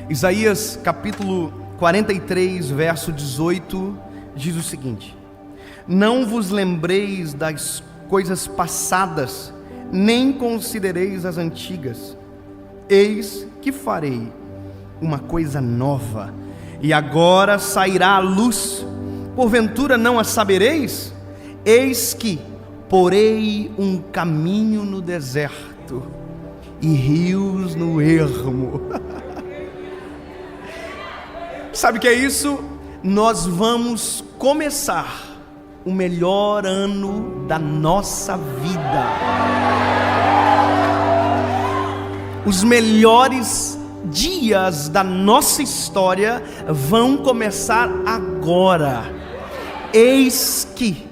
Isaías capítulo 43, verso 18, diz o seguinte: não vos lembreis das coisas passadas, nem considereis as antigas. Eis que farei uma coisa nova, e agora sairá a luz, porventura não a sabereis? Eis que porei um caminho no deserto, e rios no ermo. Sabe o que é isso? Nós vamos começar o melhor ano da nossa vida. Os melhores dias da nossa história vão começar agora. Eis que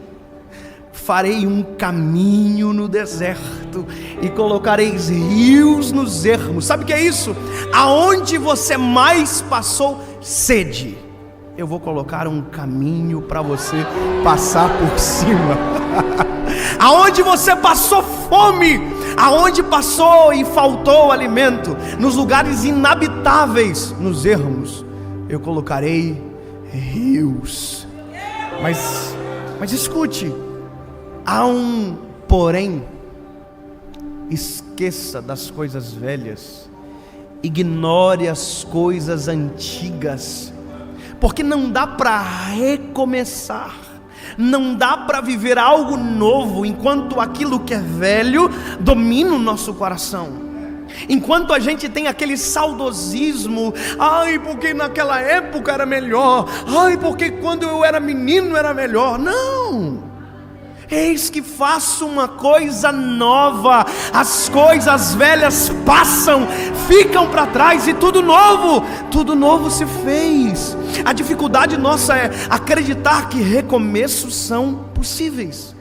farei um caminho no deserto e colocareis rios nos ermos. Sabe o que é isso? Aonde você mais passou sede, eu vou colocar um caminho para você passar por cima. Aonde você passou fome, aonde passou e faltou alimento, nos lugares inabitáveis, nos ermos, eu colocarei rios. Mas escute, há um porém. Esqueça das coisas velhas, ignore as coisas antigas, porque não dá para recomeçar, não dá para viver algo novo enquanto aquilo que é velho domina o nosso coração. Enquanto a gente tem aquele saudosismo, ai, porque naquela época era melhor, ai, porque quando eu era menino era melhor. Não! Eis que faço uma coisa nova, as coisas velhas passam, ficam para trás e tudo novo se fez. A dificuldade nossa é acreditar que recomeços são possíveis,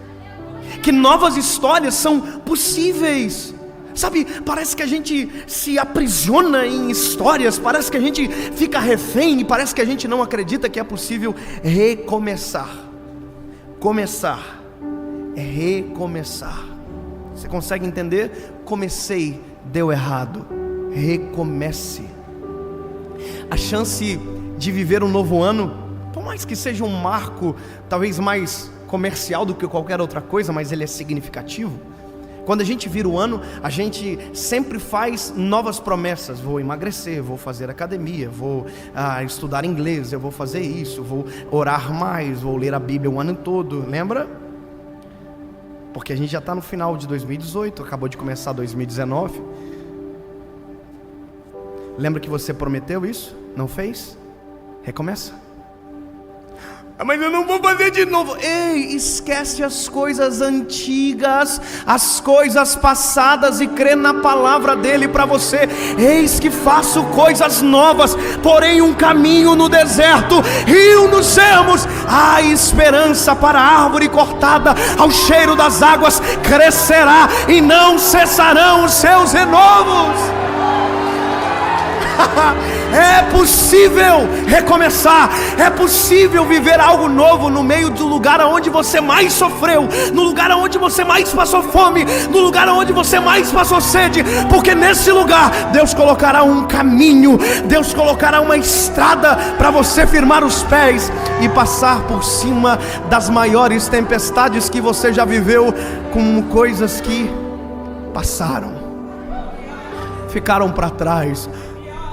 que novas histórias são possíveis. Sabe, parece que a gente se aprisiona em histórias, parece que a gente fica refém e parece que a gente não acredita que é possível recomeçar. Começar é recomeçar. Você consegue entender? Comecei, deu errado, recomece. A chance de viver um novo ano, por mais que seja um marco talvez mais comercial do que qualquer outra coisa, mas ele é significativo. Quando a gente vira o ano, a gente sempre faz novas promessas. Vou emagrecer, vou fazer academia, vou estudar inglês, eu vou fazer isso, vou orar mais, vou ler a Bíblia o ano todo, lembra? Porque a gente já está no final de 2018, acabou de começar 2019. Lembra que você prometeu isso? Não fez? Recomeça. Mas eu não vou fazer de novo. Ei, esquece as coisas antigas, as coisas passadas e crê na palavra dele para você. Eis que faço coisas novas, porém um caminho no deserto, rio nos ermos. Há esperança para a árvore cortada, ao cheiro das águas crescerá e não cessarão os seus renovos. É possível recomeçar, é possível viver algo novo no meio do lugar onde você mais sofreu, no lugar onde você mais passou fome, no lugar onde você mais passou sede, porque nesse lugar Deus colocará um caminho, Deus colocará uma estrada para você firmar os pés e passar por cima das maiores tempestades que você já viveu, com coisas que passaram, ficaram para trás.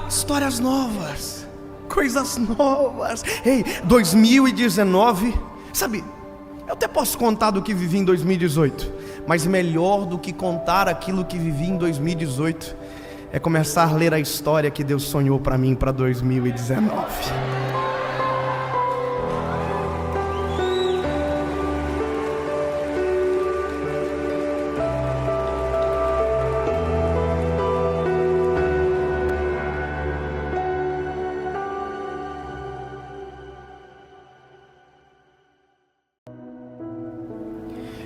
Histórias novas, coisas novas. Ei, 2019, sabe, eu até posso contar do que vivi em 2018, mas melhor do que contar aquilo que vivi em 2018 é começar a ler a história que Deus sonhou para mim para 2019.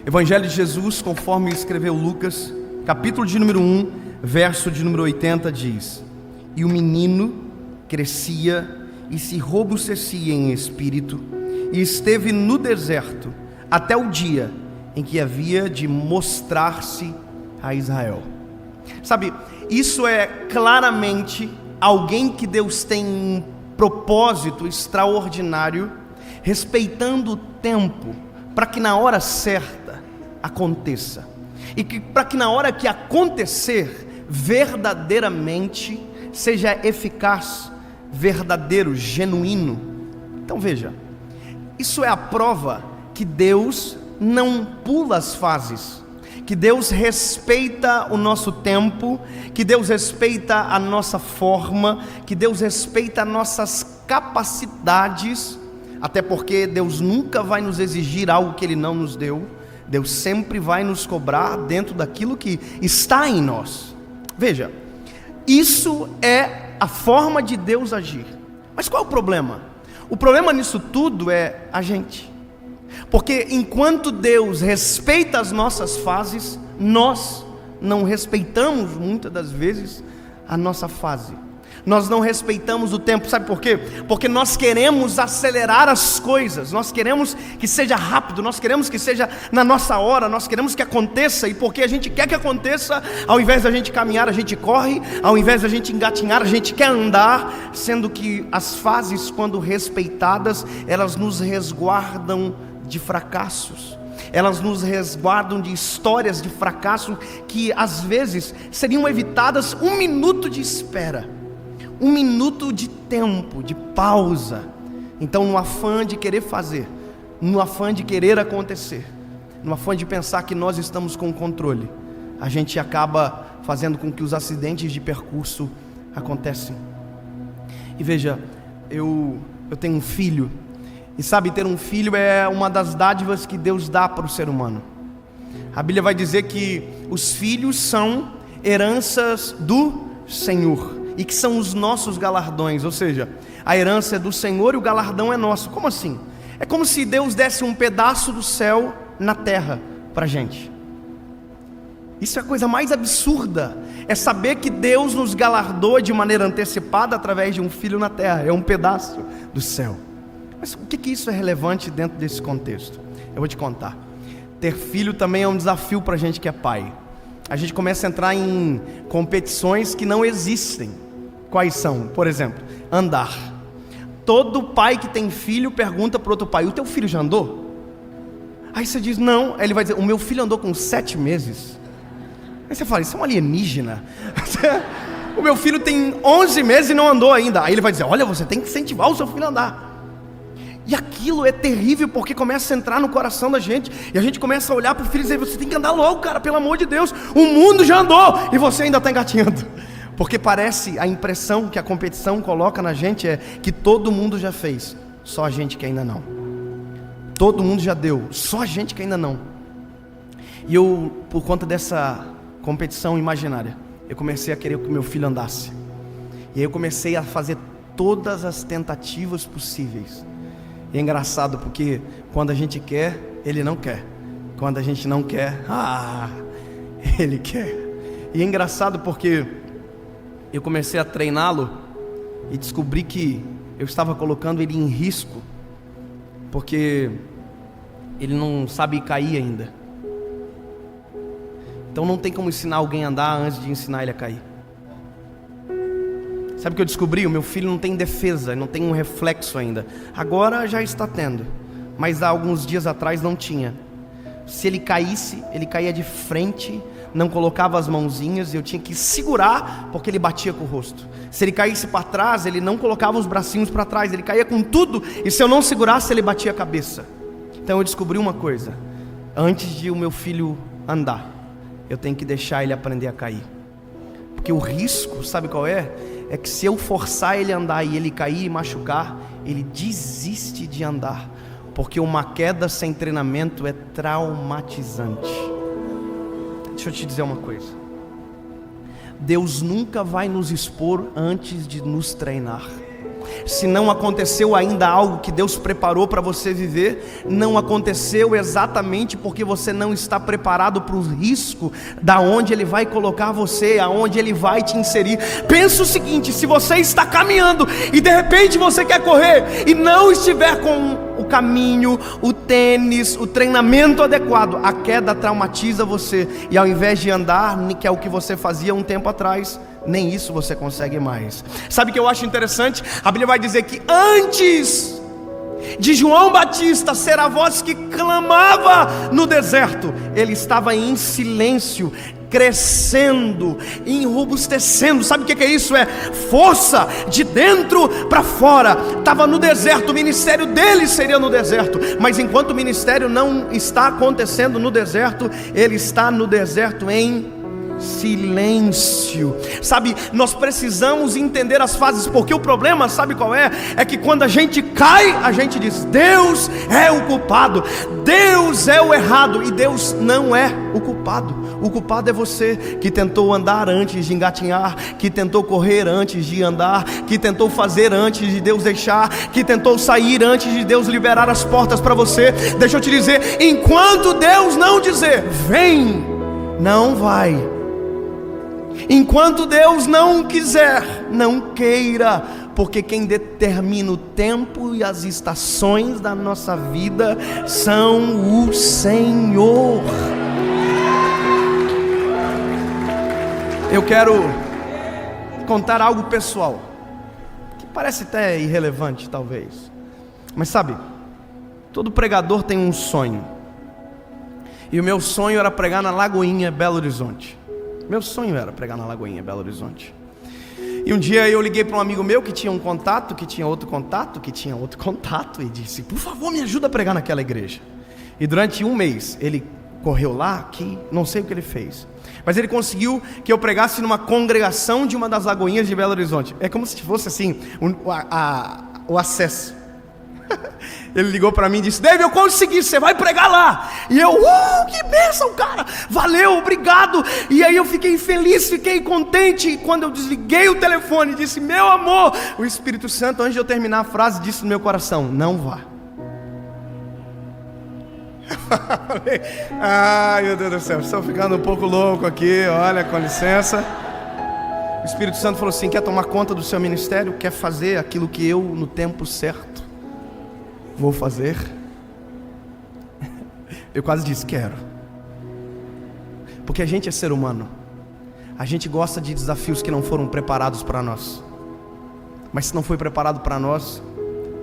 Evangelho de Jesus, conforme escreveu Lucas, capítulo de número 1, verso de número 80, diz: e o menino crescia e se robustecia em espírito, e esteve no deserto até o dia em que havia de mostrar-se a Israel. Sabe, isso é claramente alguém que Deus tem um propósito extraordinário, respeitando o tempo, para que na hora certa aconteça, e que para que na hora que acontecer, verdadeiramente seja eficaz, verdadeiro, genuíno. Então veja, isso é a prova que Deus não pula as fases, que Deus respeita o nosso tempo, que Deus respeita a nossa forma, que Deus respeita nossas capacidades, até porque Deus nunca vai nos exigir algo que Ele não nos deu. Deus sempre vai nos cobrar dentro daquilo que está em nós. Veja, isso é a forma de Deus agir. Mas qual é o problema? O problema nisso tudo é a gente. Porque enquanto Deus respeita as nossas fases, nós não respeitamos muitas das vezes a nossa fase. Nós não respeitamos o tempo, sabe por quê? Porque nós queremos acelerar as coisas, nós queremos que seja rápido, nós queremos que seja na nossa hora, nós queremos que aconteça, e porque a gente quer que aconteça, ao invés da gente caminhar, a gente corre, ao invés da gente engatinhar, a gente quer andar, sendo que as fases, quando respeitadas, elas nos resguardam de fracassos, elas nos resguardam de histórias de fracasso, que às vezes seriam evitadas um minuto de espera, um minuto de tempo, de pausa. Então, no afã de querer fazer, no afã de querer acontecer, no afã de pensar que nós estamos com o controle, a gente acaba fazendo com que os acidentes de percurso acontecem. E veja, eu tenho um filho, e sabe, ter um filho é uma das dádivas que Deus dá para o ser humano. A Bíblia vai dizer que os filhos são heranças do Senhor, e que são os nossos galardões, ou seja, a herança é do Senhor e o galardão é nosso. Como assim? É como se Deus desse um pedaço do céu na terra para a gente. Isso é a coisa mais absurda, é saber que Deus nos galardoa de maneira antecipada através de um filho na terra, é um pedaço do céu. Mas o que isso é relevante dentro desse contexto? Eu vou te contar. Ter filho também é um desafio para a gente que é pai. A gente começa a entrar em competições que não existem. Quais são? Por exemplo, andar. Todo pai que tem filho pergunta para outro pai: o teu filho já andou? Aí você diz não. Aí ele vai dizer: o meu filho andou com 7 meses. Aí você fala: isso é um alienígena. O meu filho tem 11 meses e não andou ainda. Aí ele vai dizer: olha, você tem que incentivar o seu filho a andar. E aquilo é terrível, porque começa a entrar no coração da gente, e a gente começa a olhar para o filho e dizer: você tem que andar logo, cara, pelo amor de Deus, o mundo já andou e você ainda está engatinhando. Porque parece, a impressão que a competição coloca na gente é que todo mundo já fez, só a gente que ainda não. Todo mundo já deu, só a gente que ainda não. E eu, por conta dessa competição imaginária, eu comecei a querer que meu filho andasse. E aí eu comecei a fazer todas as tentativas possíveis. E é engraçado porque quando a gente quer, ele não quer. Quando a gente não quer, ele quer. E é engraçado porque eu comecei a treiná-lo e descobri que eu estava colocando ele em risco, porque ele não sabe cair ainda. Então não tem como ensinar alguém a andar antes de ensinar ele a cair. Sabe o que eu descobri? O meu filho não tem defesa, não tem um reflexo ainda. Agora já está tendo, mas há alguns dias atrás não tinha. Se ele caísse, ele caía de frente, não colocava as mãozinhas, eu tinha que segurar, porque ele batia com o rosto. Se ele caísse para trás, ele não colocava os bracinhos para trás, ele caía com tudo, e se eu não segurasse, ele batia a cabeça. Então eu descobri uma coisa: antes de o meu filho andar, eu tenho que deixar ele aprender a cair. Porque o risco, sabe qual é? É que se eu forçar ele a andar e ele cair e machucar, ele desiste de andar. Porque uma queda sem treinamento é traumatizante. Deixa eu te dizer uma coisa: Deus nunca vai nos expor antes de nos treinar. Se não aconteceu ainda algo que Deus preparou para você viver, não aconteceu exatamente porque você não está preparado para o risco da onde Ele vai colocar você, aonde Ele vai te inserir. Pensa o seguinte: se você está caminhando e de repente você quer correr e não estiver com o caminho, o tênis, o treinamento adequado, a queda traumatiza você, e ao invés de andar, que é o que você fazia um tempo atrás, nem isso você consegue mais. Sabe o que eu acho interessante? A Bíblia vai dizer que antes de João Batista ser a voz que clamava no deserto, ele estava em silêncio, crescendo, enrobustecendo. Sabe o que é isso? É força de dentro para fora. Estava no deserto, o ministério dele seria no deserto, mas enquanto o ministério não está acontecendo no deserto, ele está no deserto em silêncio. Sabe, nós precisamos entender as fases, porque o problema, sabe qual é? É que quando a gente cai, a gente diz: Deus é o culpado, Deus é o errado, e Deus não é o culpado. O culpado é você, que tentou andar antes de engatinhar, que tentou correr antes de andar, que tentou fazer antes de Deus deixar, que tentou sair antes de Deus liberar as portas para você. Deixa eu te dizer, enquanto Deus não dizer vem, não vai. Enquanto Deus não quiser, não queira, porque quem determina o tempo e as estações da nossa vida são o Senhor. Eu quero contar algo pessoal, que parece até irrelevante talvez, mas sabe, todo pregador tem um sonho, e o meu sonho era pregar na Lagoinha, Belo Horizonte. Meu sonho era pregar na Lagoinha, Belo Horizonte. E um dia eu liguei para um amigo meu que tinha um contato, que tinha outro contato, que tinha outro contato, e disse: por favor, me ajuda a pregar naquela igreja. E durante um mês ele correu lá, que não sei o que ele fez, mas ele conseguiu que eu pregasse numa congregação de uma das Lagoinhas de Belo Horizonte. É como se fosse assim, o acesso. Ele ligou para mim e disse: David, eu consegui, você vai pregar lá. E eu, que bênção, cara, valeu, obrigado. E aí eu fiquei feliz, fiquei contente. E quando eu desliguei o telefone, disse: meu amor, o Espírito Santo, antes de eu terminar a frase, disse no meu coração: não vá. Ai, meu Deus do céu, estou ficando um pouco louco aqui, olha, com licença. O Espírito Santo falou assim: quer tomar conta do seu ministério? Quer fazer aquilo que eu, no tempo certo, vou fazer? Eu quase disse: quero. Porque a gente é ser humano, a gente gosta de desafios que não foram preparados para nós. Mas se não foi preparado para nós,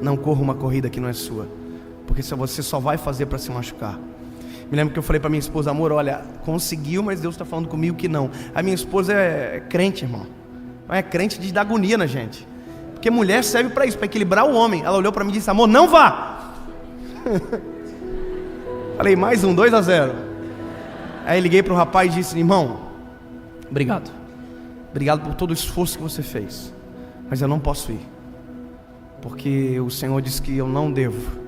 não corra uma corrida que não é sua, porque você só vai fazer para se machucar. Me lembro que eu falei para minha esposa: amor, olha, conseguiu, mas Deus está falando comigo que não. A minha esposa é crente, irmão. Não é crente de dar agonia na gente, porque mulher serve para isso, para equilibrar o homem. Ela olhou para mim e disse: amor, não vá. Falei: mais um, 2-0. Aí liguei para o rapaz e disse: irmão, obrigado por todo o esforço que você fez, mas eu não posso ir, porque o Senhor disse que eu não devo.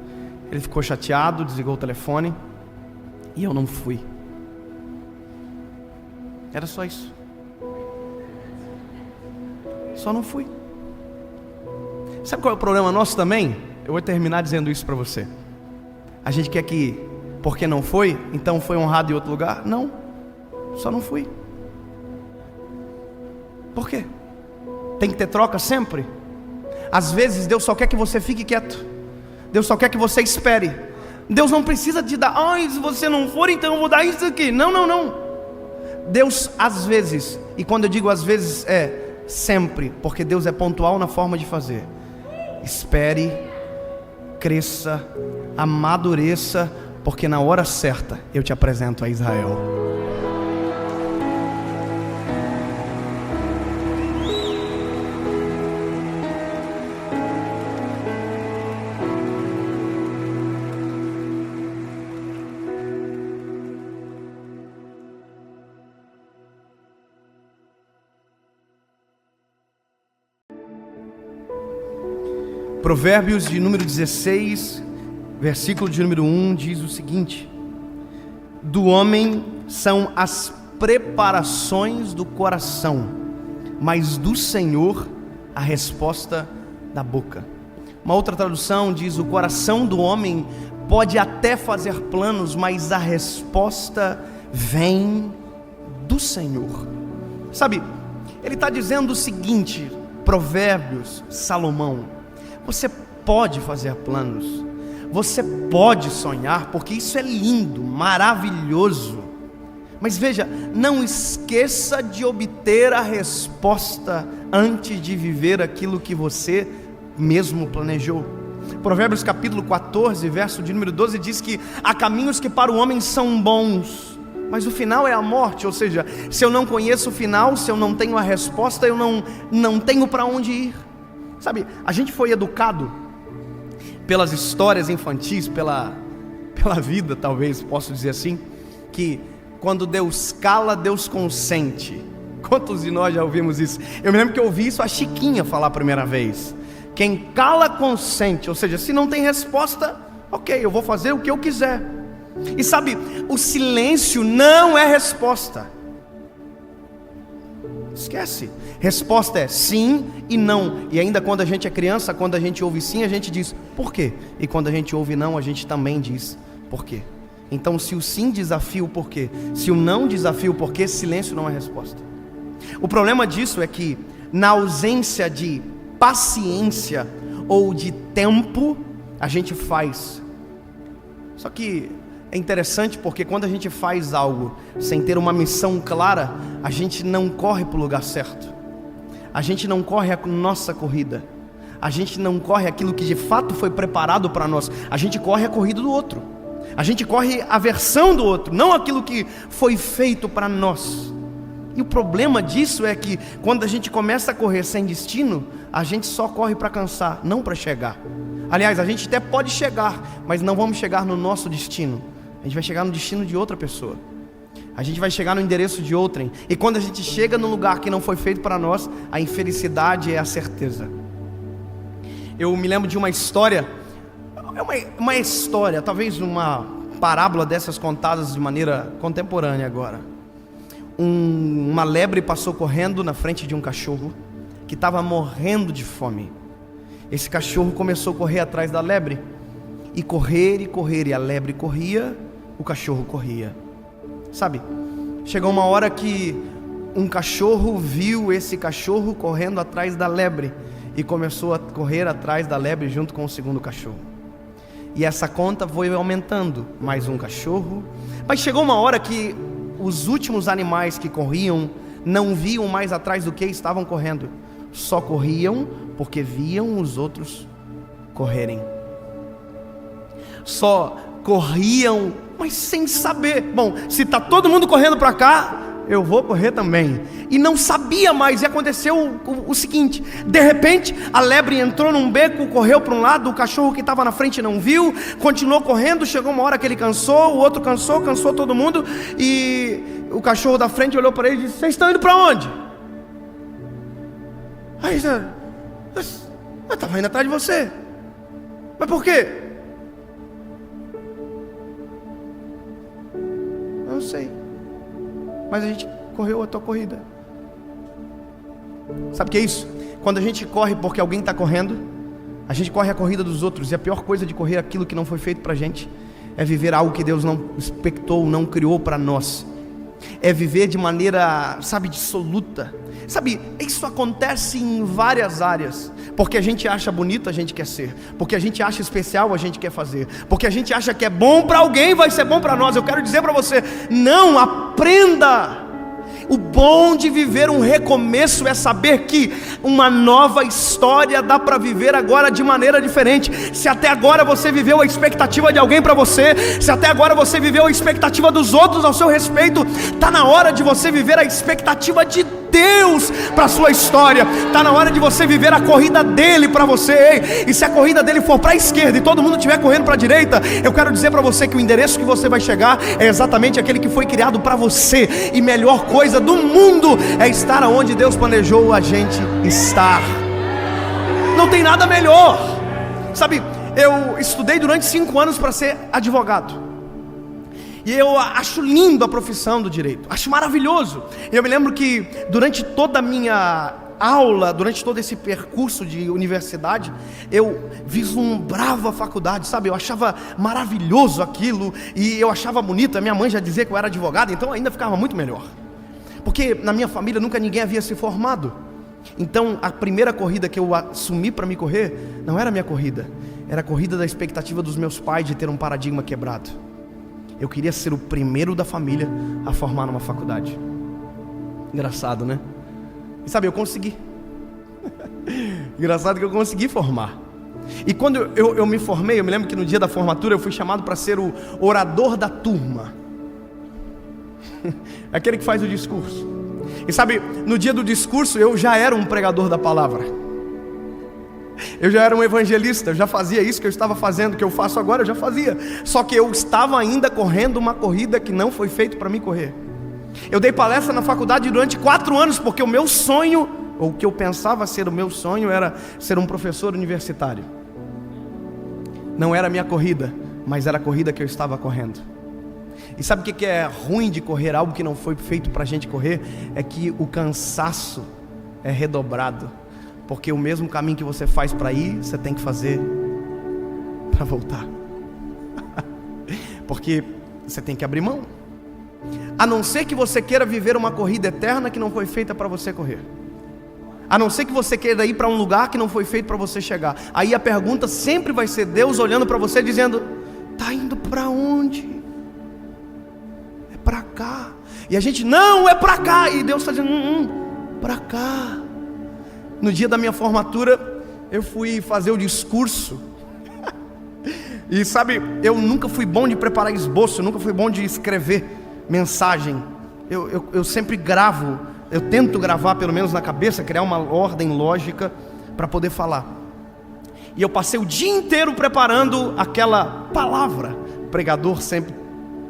Ele ficou chateado, desligou o telefone, e eu não fui. Era só isso. Só não fui. Sabe qual é o problema nosso também? Eu vou terminar dizendo isso para você. A gente quer que, porque não foi, então foi honrado em outro lugar? Não, só não fui. Por quê? Tem que ter troca sempre? Às vezes Deus só quer que você fique quieto, Deus só quer que você espere. Deus não precisa te dar: se você não for, então eu vou dar isso aqui. Não. Deus às vezes, e quando eu digo às vezes é sempre, porque Deus é pontual na forma de fazer. Espere, cresça, amadureça, porque na hora certa eu te apresento a Israel. Provérbios de número 16, versículo de número 1 diz o seguinte: do homem são as preparações do coração, mas do Senhor a resposta da boca. Uma outra tradução diz: o coração do homem pode até fazer planos, mas a resposta vem do Senhor. Sabe, ele está dizendo o seguinte, Provérbios, Salomão: você pode fazer planos, você pode sonhar, porque isso é lindo, maravilhoso. Mas veja, não esqueça de obter a resposta antes de viver aquilo que você mesmo planejou. Provérbios capítulo 14, verso de número 12 diz que há caminhos que para o homem são bons, mas o final é a morte. Ou seja, se eu não conheço o final, se eu não tenho a resposta, eu não tenho para onde ir. Sabe, a gente foi educado pelas histórias infantis, pela vida, talvez posso dizer assim, que quando Deus cala, Deus consente. Quantos de nós já ouvimos isso? Eu me lembro que eu ouvi isso a Chiquinha falar a primeira vez. Quem cala, consente. Ou seja, se não tem resposta, ok, eu vou fazer o que eu quiser. E sabe, o silêncio não é resposta. Esquece. Resposta é sim e não. E ainda quando a gente é criança, quando a gente ouve sim, a gente diz por quê? E quando a gente ouve não, a gente também diz por quê. Então, se o sim desafia o porquê, se o não desafia o porquê, silêncio não é resposta. O problema disso é que, na ausência de paciência ou de tempo, a gente faz. Só que é interessante porque quando a gente faz algo sem ter uma missão clara, a gente não corre para o lugar certo. A gente não corre a nossa corrida. A gente não corre aquilo que de fato foi preparado para nós. A gente corre a corrida do outro. A gente corre a versão do outro, não aquilo que foi feito para nós. E o problema disso é que quando a gente começa a correr sem destino, a gente só corre para cansar, não para chegar. Aliás, a gente até pode chegar, mas não vamos chegar no nosso destino. A gente vai chegar no destino de outra pessoa. A gente vai chegar no endereço de outrem. E quando a gente chega no lugar que não foi feito para nós, a infelicidade é a certeza. Eu me lembro de uma história, uma história, talvez uma parábola dessas contadas de maneira contemporânea agora. Uma lebre passou correndo na frente de um cachorro que estava morrendo de fome. Esse cachorro começou a correr atrás da lebre, e correr, e a lebre corria, o cachorro corria. Sabe, chegou uma hora que um cachorro viu esse cachorro correndo atrás da lebre, e começou a correr atrás da lebre junto com o segundo cachorro. E essa conta foi aumentando, mais um cachorro. Mas chegou uma hora que os últimos animais que corriam não viam mais atrás do que estavam correndo, só corriam porque viam os outros correrem. Só corriam, mas sem saber. Bom, se está todo mundo correndo para cá, eu vou correr também. E não sabia mais. E aconteceu o seguinte: de repente a lebre entrou num beco, correu para um lado, o cachorro que estava na frente não viu, continuou correndo. Chegou uma hora que ele cansou, o outro cansou todo mundo. E o cachorro da frente olhou para ele e disse: vocês estão indo para onde? Aí eu estava indo atrás de você. Mas por quê? Eu não sei, mas a gente correu a tua corrida. Sabe o que é isso? Quando a gente corre porque alguém está correndo, a gente corre a corrida dos outros. E a pior coisa de correr aquilo que não foi feito para a gente é viver algo que Deus não expectou, não criou para nós. É viver de maneira, sabe, dissoluta. Sabe, isso acontece em várias áreas. Porque a gente acha bonito, a gente quer ser. Porque a gente acha especial, a gente quer fazer. Porque a gente acha que é bom para alguém, vai ser bom para nós. Eu quero dizer para você: não, aprenda. O bom de viver um recomeço é saber que uma nova história dá para viver agora de maneira diferente. Se até agora você viveu a expectativa de alguém para você, se até agora você viveu a expectativa dos outros ao seu respeito, está na hora de você viver a expectativa de Deus para a sua história. Está na hora de você viver a corrida dele para você. E se a corrida dele for para a esquerda e todo mundo estiver correndo para a direita, eu quero dizer para você que o endereço que você vai chegar é exatamente aquele que foi criado para você. E melhor coisa do mundo é estar onde Deus planejou a gente estar. Não tem nada melhor. Sabe, eu estudei durante 5 anos para ser advogado. E eu acho lindo a profissão do direito, acho maravilhoso. Eu me lembro que durante toda a minha aula, durante todo esse percurso de universidade, eu vislumbrava a faculdade, sabe? Eu achava maravilhoso aquilo, e eu achava bonito. A minha mãe já dizia que eu era advogado, então ainda ficava muito melhor. Porque na minha família nunca ninguém havia se formado. Então a primeira corrida que eu assumi para me correr não era a minha corrida, Era a corrida da expectativa dos meus pais de ter um paradigma quebrado. Eu queria ser o primeiro da família a formar numa faculdade. Engraçado, né? E sabe, eu consegui. Engraçado que eu consegui formar. E quando eu me formei, eu me lembro que no dia da formatura eu fui chamado para ser o orador da turma. Aquele que faz o discurso. E sabe, no dia do discurso eu já era um pregador da palavra. Eu já era um evangelista, eu já fazia isso que eu estava fazendo, que eu faço agora, eu já fazia. Só que eu estava ainda correndo uma corrida que não foi feita para mim correr. Eu dei palestra na faculdade durante 4 anos, porque o meu sonho, ou o que eu pensava ser o meu sonho, era ser um professor universitário. Não era a minha corrida, mas era a corrida que eu estava correndo. E sabe o que é ruim de correr algo que não foi feito para a gente correr? É que o cansaço é redobrado. Porque o mesmo caminho que você faz para ir, você tem que fazer para voltar. Porque você tem que abrir mão. A não ser que você queira viver uma corrida eterna que não foi feita para você correr. A não ser que você queira ir para um lugar que não foi feito para você chegar. Aí a pergunta sempre vai ser Deus olhando para você dizendo: tá indo para onde? É para cá. E a gente: não, é para cá. E Deus está dizendo: para cá. No dia da minha formatura, eu fui fazer o discurso. E sabe, eu nunca fui bom de preparar esboço, eu nunca fui bom de escrever mensagem. Eu sempre gravo, eu tento gravar pelo menos na cabeça, criar uma ordem lógica para poder falar. E eu passei o dia inteiro preparando aquela palavra. O pregador sempre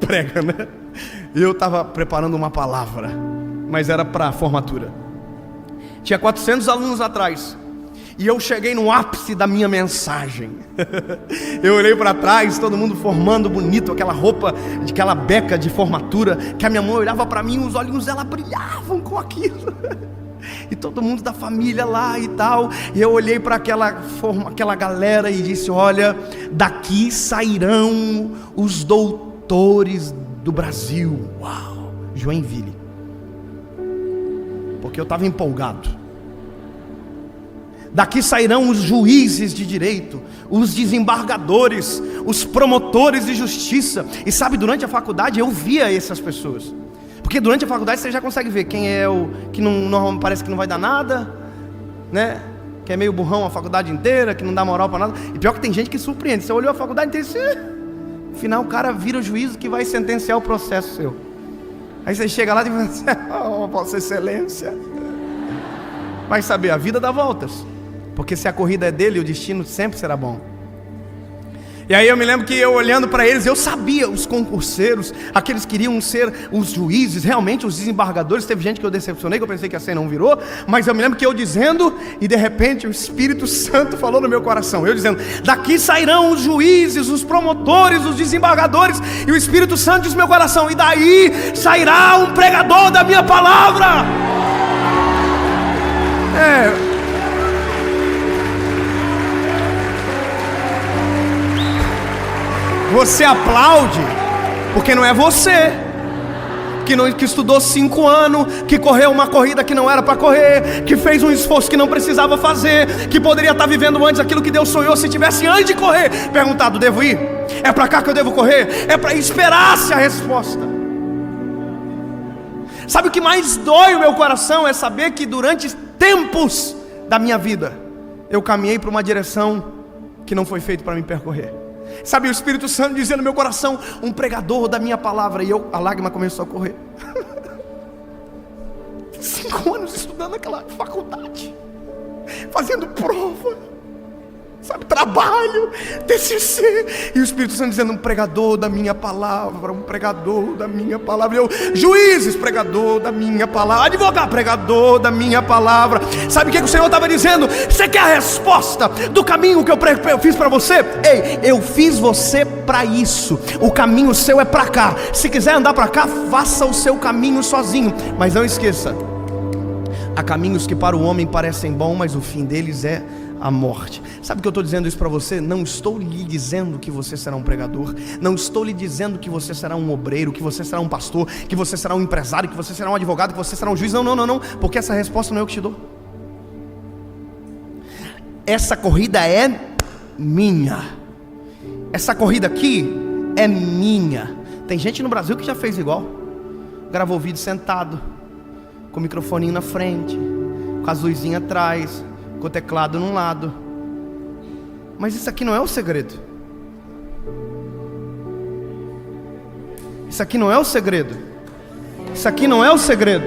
prega, né? E eu estava preparando uma palavra, mas era para a formatura. Tinha 400 alunos atrás. E eu cheguei no ápice da minha mensagem. Eu olhei para trás, todo mundo formando bonito, aquela roupa, aquela beca de formatura, que a minha mãe olhava para mim, os olhinhos dela brilhavam com aquilo. E todo mundo da família lá e tal. E eu olhei para aquela galera e disse: olha, daqui sairão os doutores do Brasil. Uau, Joinville. Porque eu estava empolgado. Daqui sairão os juízes de direito, os desembargadores, os promotores de justiça. E sabe, durante a faculdade eu via essas pessoas. Porque durante a faculdade você já consegue ver quem é o que não parece que não vai dar nada, né? Que é meio burrão a faculdade inteira, que não dá moral para nada. E pior que tem gente que surpreende. Você olhou a faculdade inteira e disse: no final o cara vira o juízo que vai sentenciar o processo seu. Aí você chega lá e diz: oh, Vossa Excelência. Vai saber, a vida dá voltas. Porque se a corrida é dele, o destino sempre será bom. E aí eu me lembro que eu olhando para eles, eu sabia, os concurseiros, aqueles que queriam ser os juízes, realmente os desembargadores. Teve gente que eu decepcionei, que eu pensei que a cena não virou. Mas eu me lembro que eu dizendo, e de repente o Espírito Santo falou no meu coração. Eu dizendo: daqui sairão os juízes, os promotores, os desembargadores. E o Espírito Santo disse no meu coração: e daí sairá um pregador da minha palavra. Você aplaude porque não é você que estudou 5 anos, que correu uma corrida que não era para correr, que fez um esforço que não precisava fazer, que poderia estar vivendo antes aquilo que Deus sonhou se tivesse, antes de correr, perguntado: devo ir? É para cá que eu devo correr? É para esperar-se a resposta. Sabe o que mais dói o meu coração? É saber que durante tempos da minha vida eu caminhei para uma direção que não foi feito para me percorrer. Sabe, o Espírito Santo dizendo no meu coração: um pregador da minha palavra. E a lágrima começou a correr. 5 anos estudando naquela faculdade, fazendo prova, sabe, trabalho, TCC. E o Espírito Santo dizendo: um pregador da minha palavra, um pregador da minha palavra. E eu: juízes, pregador da minha palavra. Advogado, pregador da minha palavra. Sabe o que o Senhor estava dizendo? Você quer a resposta do caminho que eu fiz para você? Ei, eu fiz você para isso. O caminho seu é para cá. Se quiser andar para cá, faça o seu caminho sozinho. Mas não esqueça: há caminhos que para o homem parecem bons, mas o fim deles é a morte. Sabe que eu estou dizendo isso para você? Não estou lhe dizendo que você será um pregador, não estou lhe dizendo que você será um obreiro, que você será um pastor, que você será um empresário, que você será um advogado, que você será um juiz. Não, porque essa resposta não é eu que te dou. Essa corrida é minha. Essa corrida aqui é minha. Tem gente no Brasil que já fez igual. Gravou vídeo sentado, com o microfoninho na frente, com as luzinhas atrás, com o teclado num lado. Mas isso aqui não é o segredo. Isso aqui não é o segredo. Isso aqui não é o segredo.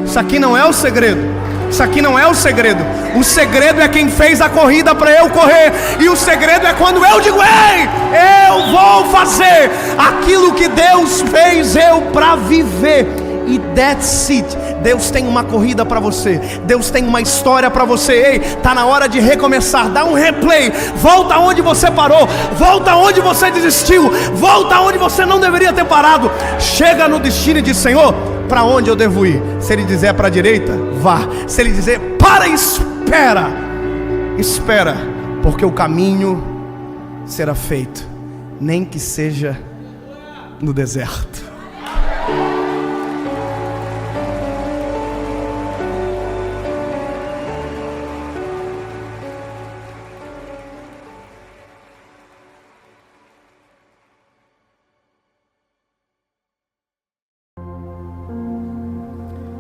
Isso aqui não é o segredo. Isso aqui não é o segredo. O segredo é quem fez a corrida para eu correr. E o segredo é quando eu digo: ei, eu vou fazer aquilo que Deus fez eu para viver. E that's it. Deus tem uma corrida para você. Deus tem uma história para você. Ei, tá na hora de recomeçar. Dá um replay. Volta onde você parou. Volta onde você desistiu. Volta onde você não deveria ter parado. Chega no destino e diz: Senhor, para onde eu devo ir? Se Ele dizer para a direita, vá. Se Ele dizer para, espera. Espera, porque o caminho será feito, nem que seja no deserto.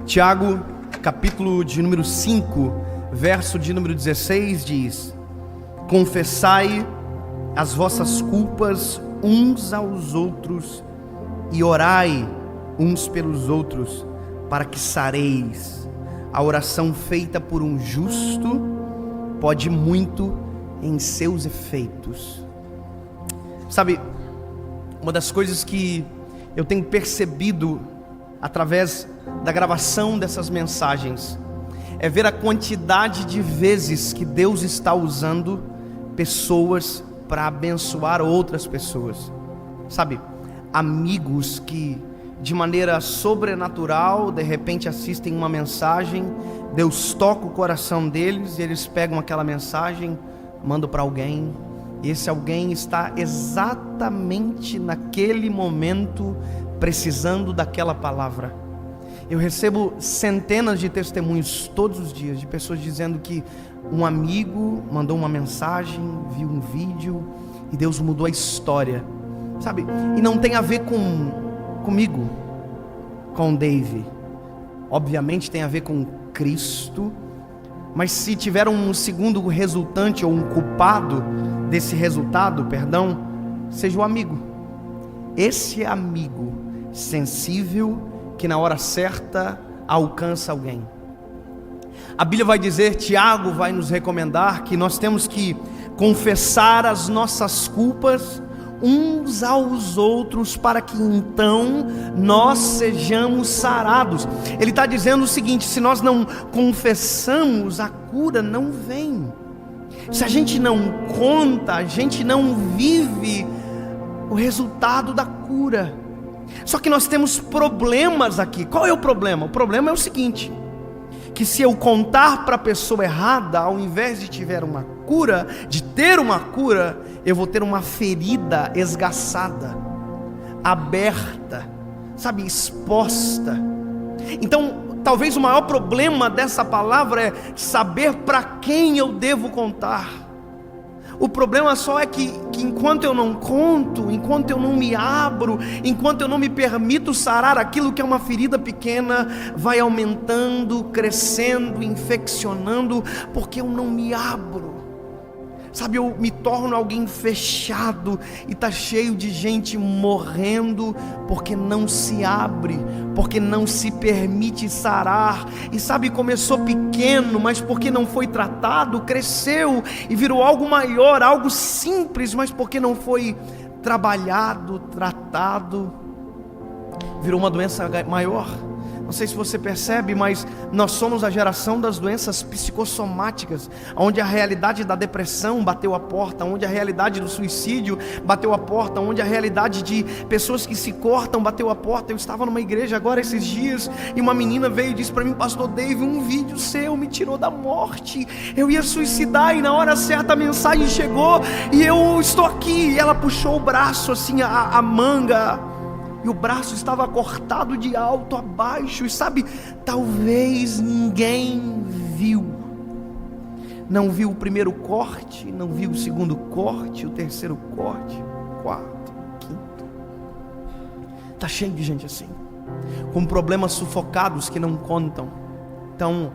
Tiago, capítulo de número 5, verso de número 16 diz: confessai as vossas culpas uns aos outros e orai uns pelos outros, para que sareis. A oração feita por um justo pode muito em seus efeitos. Sabe, uma das coisas que eu tenho percebido através da gravação dessas mensagens é ver a quantidade de vezes que Deus está usando pessoas para abençoar outras pessoas. Sabe, amigos que de maneira sobrenatural de repente assistem uma mensagem, Deus toca o coração deles e eles pegam aquela mensagem, mandam para alguém, e esse alguém está exatamente naquele momento precisando daquela palavra. Eu recebo centenas de testemunhos todos os dias de pessoas dizendo que um amigo mandou uma mensagem, viu um vídeo e Deus mudou a história, sabe? E não tem a ver comigo, com Dave. Obviamente tem a ver com Cristo, mas se tiver um segundo resultante ou um culpado desse resultado, perdão, seja o amigo. Esse amigo sensível que na hora certa alcança alguém. A Bíblia vai dizer, Tiago vai nos recomendar que nós temos que confessar as nossas culpas uns aos outros, para que então nós sejamos sarados. Ele está dizendo o seguinte: se nós não confessamos, a cura não vem. Se a gente não conta, a gente não vive o resultado da cura. Só que nós temos problemas aqui. Qual é o problema? O problema é o seguinte: que se eu contar para a pessoa errada, ao invés de ter uma cura, eu vou ter uma ferida esgaçada, aberta, sabe, exposta. Então, talvez o maior problema dessa palavra é saber para quem eu devo contar. O problema só é que enquanto eu não conto, enquanto eu não me abro, enquanto eu não me permito sarar aquilo que é uma ferida pequena, vai aumentando, crescendo, infeccionando, porque eu não me abro. Sabe, eu me torno alguém fechado e está cheio de gente morrendo porque não se abre, porque não se permite sarar. E sabe, começou pequeno, mas porque não foi tratado, cresceu e virou algo maior, algo simples, mas porque não foi trabalhado, tratado, virou uma doença maior. Não sei se você percebe, mas nós somos a geração das doenças psicossomáticas, onde a realidade da depressão bateu a porta, onde a realidade do suicídio bateu a porta, onde a realidade de pessoas que se cortam bateu a porta. Eu estava numa igreja agora esses dias e uma menina veio e disse para mim: Pastor Dave, um vídeo seu me tirou da morte, eu ia suicidar e na hora certa a mensagem chegou e eu estou aqui. E ela puxou o braço assim, a manga, e o braço estava cortado de alto a baixo. E sabe, talvez ninguém viu, não viu o primeiro corte, não viu o segundo corte, o terceiro corte, quarto, quinto. Está cheio de gente assim, com problemas sufocados que não contam. Então,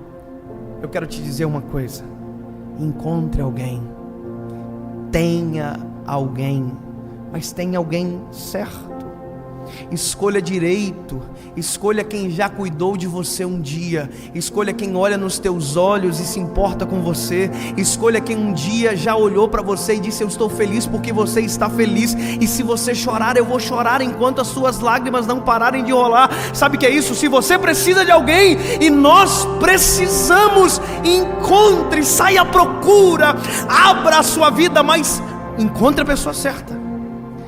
eu quero te dizer uma coisa: encontre alguém, tenha alguém, mas tenha alguém certo. Escolha direito, escolha quem já cuidou de você um dia, escolha quem olha nos teus olhos e se importa com você, escolha quem um dia já olhou para você e disse: eu estou feliz porque você está feliz, e se você chorar, eu vou chorar enquanto as suas lágrimas não pararem de rolar. Sabe o que é isso? Se você precisa de alguém, e nós precisamos, encontre, saia à procura, abra a sua vida, mas encontre a pessoa certa.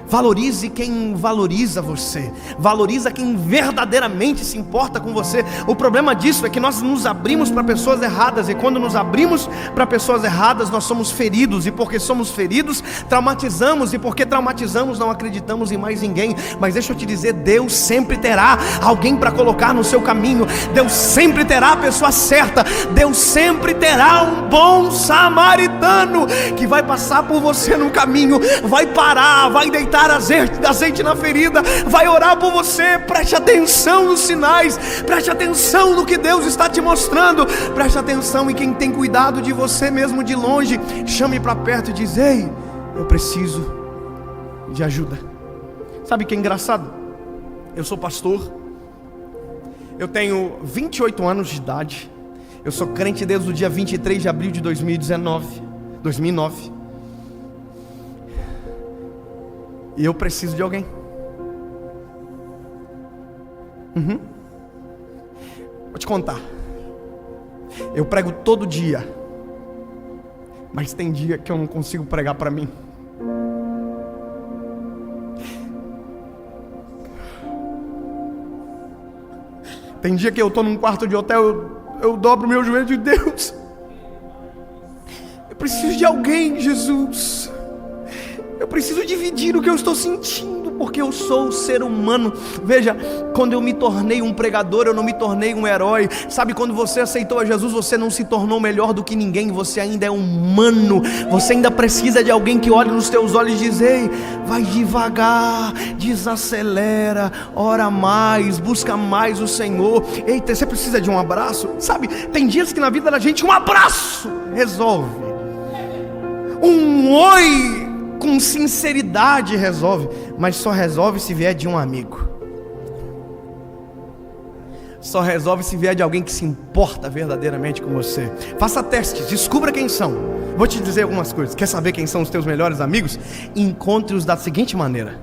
Valorize quem valoriza você, valoriza quem verdadeiramente se importa com você. O problema disso é que nós nos abrimos para pessoas erradas, e quando nos abrimos para pessoas erradas, nós somos feridos, e porque somos feridos, traumatizamos, e porque traumatizamos, não acreditamos em mais ninguém. Mas deixa eu te dizer, Deus sempre terá alguém para colocar no seu caminho, Deus sempre terá a pessoa certa, Deus sempre terá um bom samaritano que vai passar por você no caminho, vai parar, vai deitar azeite na ferida, vai orar por você. Preste atenção nos sinais, preste atenção no que Deus está te mostrando, preste atenção em quem tem cuidado de você mesmo de longe. Chame para perto e diz: ei, eu preciso de ajuda. Sabe o que é engraçado? Eu sou pastor, eu tenho 28 anos de idade, eu sou crente desde o dia 23 de abril de 2009. E eu preciso de alguém. Vou te contar. Eu prego todo dia, mas tem dia que eu não consigo pregar para mim. Tem dia que eu estou num quarto de hotel, eu dobro meu joelho de Deus. Eu preciso de alguém, Jesus. Eu preciso dividir o que eu estou sentindo, porque eu sou um ser humano. Veja, quando eu me tornei um pregador, eu não me tornei um herói. Sabe, quando você aceitou a Jesus, você não se tornou melhor do que ninguém. Você ainda é humano. Você ainda precisa de alguém que olhe nos teus olhos e diz: ei, vai devagar, desacelera, ora mais, busca mais o Senhor. Eita, você precisa de um abraço. Sabe, tem dias que na vida da gente um abraço resolve. Um oi com sinceridade resolve, mas só resolve se vier de um amigo. Só resolve se vier de alguém que se importa verdadeiramente com você. Faça testes, descubra quem são. Vou te dizer algumas coisas. Quer saber quem são os teus melhores amigos? Encontre-os da seguinte maneira.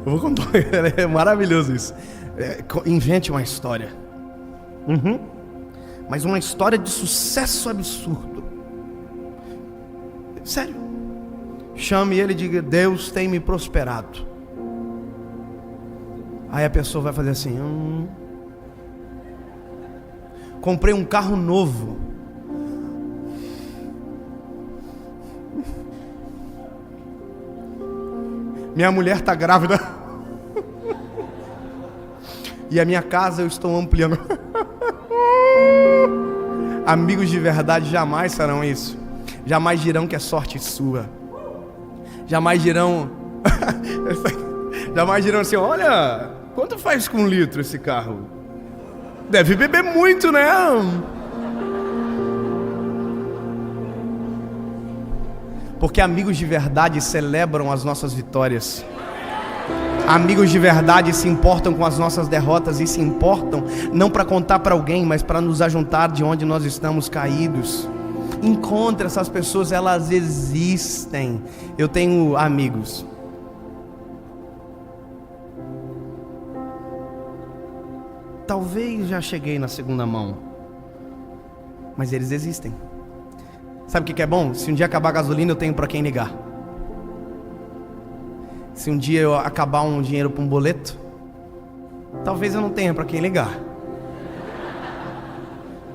Eu vou contar, é maravilhoso isso. Invente uma história. Mas uma história de sucesso absurdo. Sério. Chame ele e diga: Deus tem me prosperado. Aí a pessoa vai fazer assim: comprei um carro novo. Minha mulher está grávida. E a minha casa eu estou ampliando. Amigos de verdade jamais farão isso. Jamais dirão que é sorte sua. Jamais dirão Jamais dirão assim: olha, quanto faz com 1 litro esse carro? Deve beber muito, né? Porque amigos de verdade celebram as nossas vitórias. Amigos de verdade se importam com as nossas derrotas, e se importam não para contar para alguém, mas para nos ajuntar de onde nós estamos caídos. Encontre essas pessoas, elas existem. Eu tenho amigos. Talvez já cheguei na segunda mão, mas eles existem. Sabe o que é bom? Se um dia acabar a gasolina, eu tenho para quem ligar. Se um dia eu acabar um dinheiro para um boleto, talvez eu não tenha para quem ligar.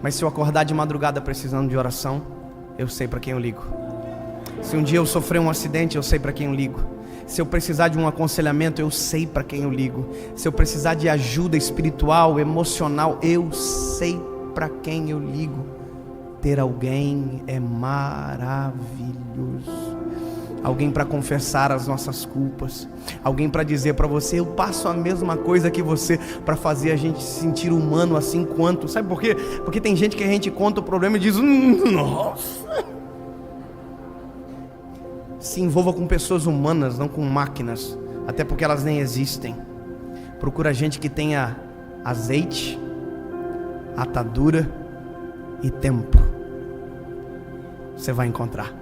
Mas se eu acordar de madrugada precisando de oração, eu sei para quem eu ligo. Se um dia eu sofrer um acidente, eu sei para quem eu ligo. Se eu precisar de um aconselhamento, eu sei para quem eu ligo. Se eu precisar de ajuda espiritual, emocional, eu sei para quem eu ligo. ter alguém é maravilhoso. Alguém para confessar as nossas culpas, alguém para dizer para você: eu passo a mesma coisa que você, para fazer a gente se sentir humano assim quanto. Sabe por quê? Porque tem gente que a gente conta o problema e diz: nossa. Se envolva com pessoas humanas, não com máquinas, até porque elas nem existem. Procura gente que tenha azeite, atadura e tempo. Você vai encontrar.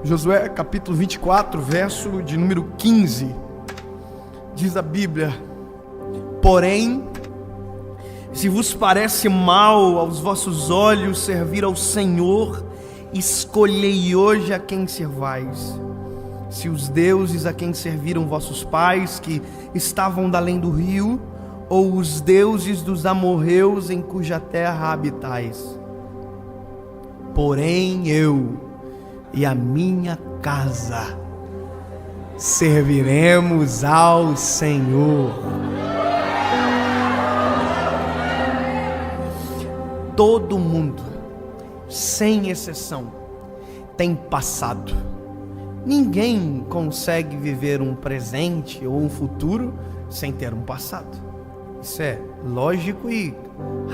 Josué capítulo 24, verso de número 15, diz a Bíblia: porém, se vos parece mal aos vossos olhos servir ao Senhor, escolhei hoje a quem servais. Se os deuses a quem serviram vossos pais, que estavam da além do rio, ou os deuses dos amorreus em cuja terra habitais. Porém eu e a minha casa serviremos ao Senhor. Todo mundo, sem exceção, tem passado. Ninguém consegue viver um presente ou um futuro sem ter um passado. Isso é lógico e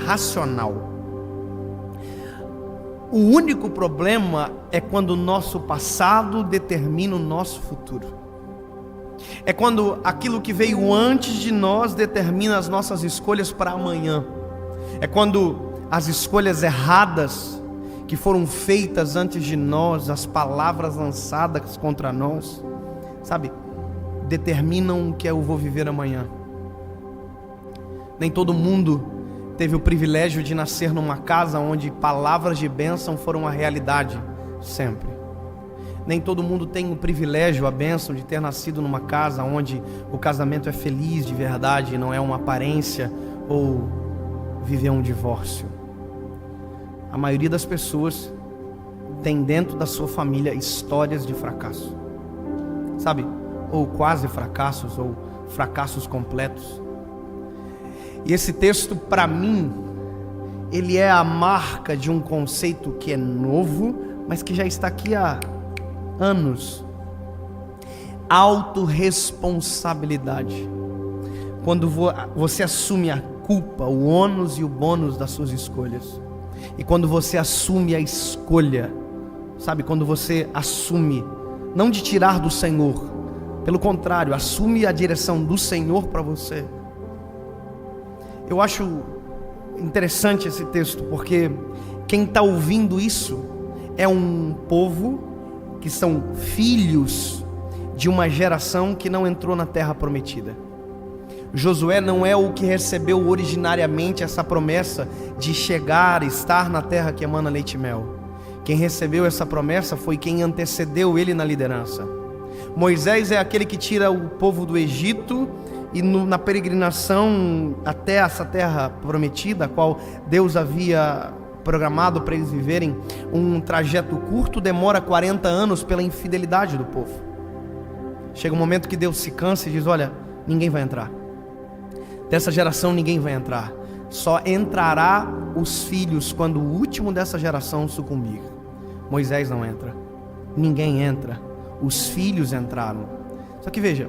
racional. O único problema é quando o nosso passado determina o nosso futuro. É quando aquilo que veio antes de nós determina as nossas escolhas para amanhã. É quando as escolhas erradas que foram feitas antes de nós, as palavras lançadas contra nós, sabe, determinam o que eu vou viver amanhã. Nem todo mundo teve o privilégio de nascer numa casa onde palavras de bênção foram a realidade sempre. Nem todo mundo tem o privilégio, a bênção de ter nascido numa casa onde o casamento é feliz de verdade, não é uma aparência ou viver um divórcio. A maioria das pessoas tem dentro da sua família histórias de fracasso, sabe? Ou quase fracassos, ou fracassos completos. E esse texto, para mim, ele é a marca de um conceito que é novo, mas que já está aqui há anos. Autorresponsabilidade. Quando você assume a culpa, o ônus e o bônus das suas escolhas. E quando você assume a escolha, sabe, quando você assume, não de tirar do Senhor, pelo contrário, assume a direção do Senhor para você. Eu acho interessante esse texto, porque quem está ouvindo isso é um povo que são filhos de uma geração que não entrou na terra prometida. Josué não é o que recebeu originariamente essa promessa de chegar, estar na terra que emana leite e mel. Quem recebeu essa promessa foi quem antecedeu ele na liderança. Moisés é aquele que tira o povo do Egito e na peregrinação até essa terra prometida, a qual Deus havia programado para eles viverem um trajeto curto, demora 40 anos pela infidelidade do povo. Chega um momento que Deus se cansa e diz: olha, ninguém vai entrar. Dessa geração ninguém vai entrar. Só entrará os filhos quando o último dessa geração sucumbir. Moisés não entra. Ninguém entra. Os filhos entraram. Só que veja,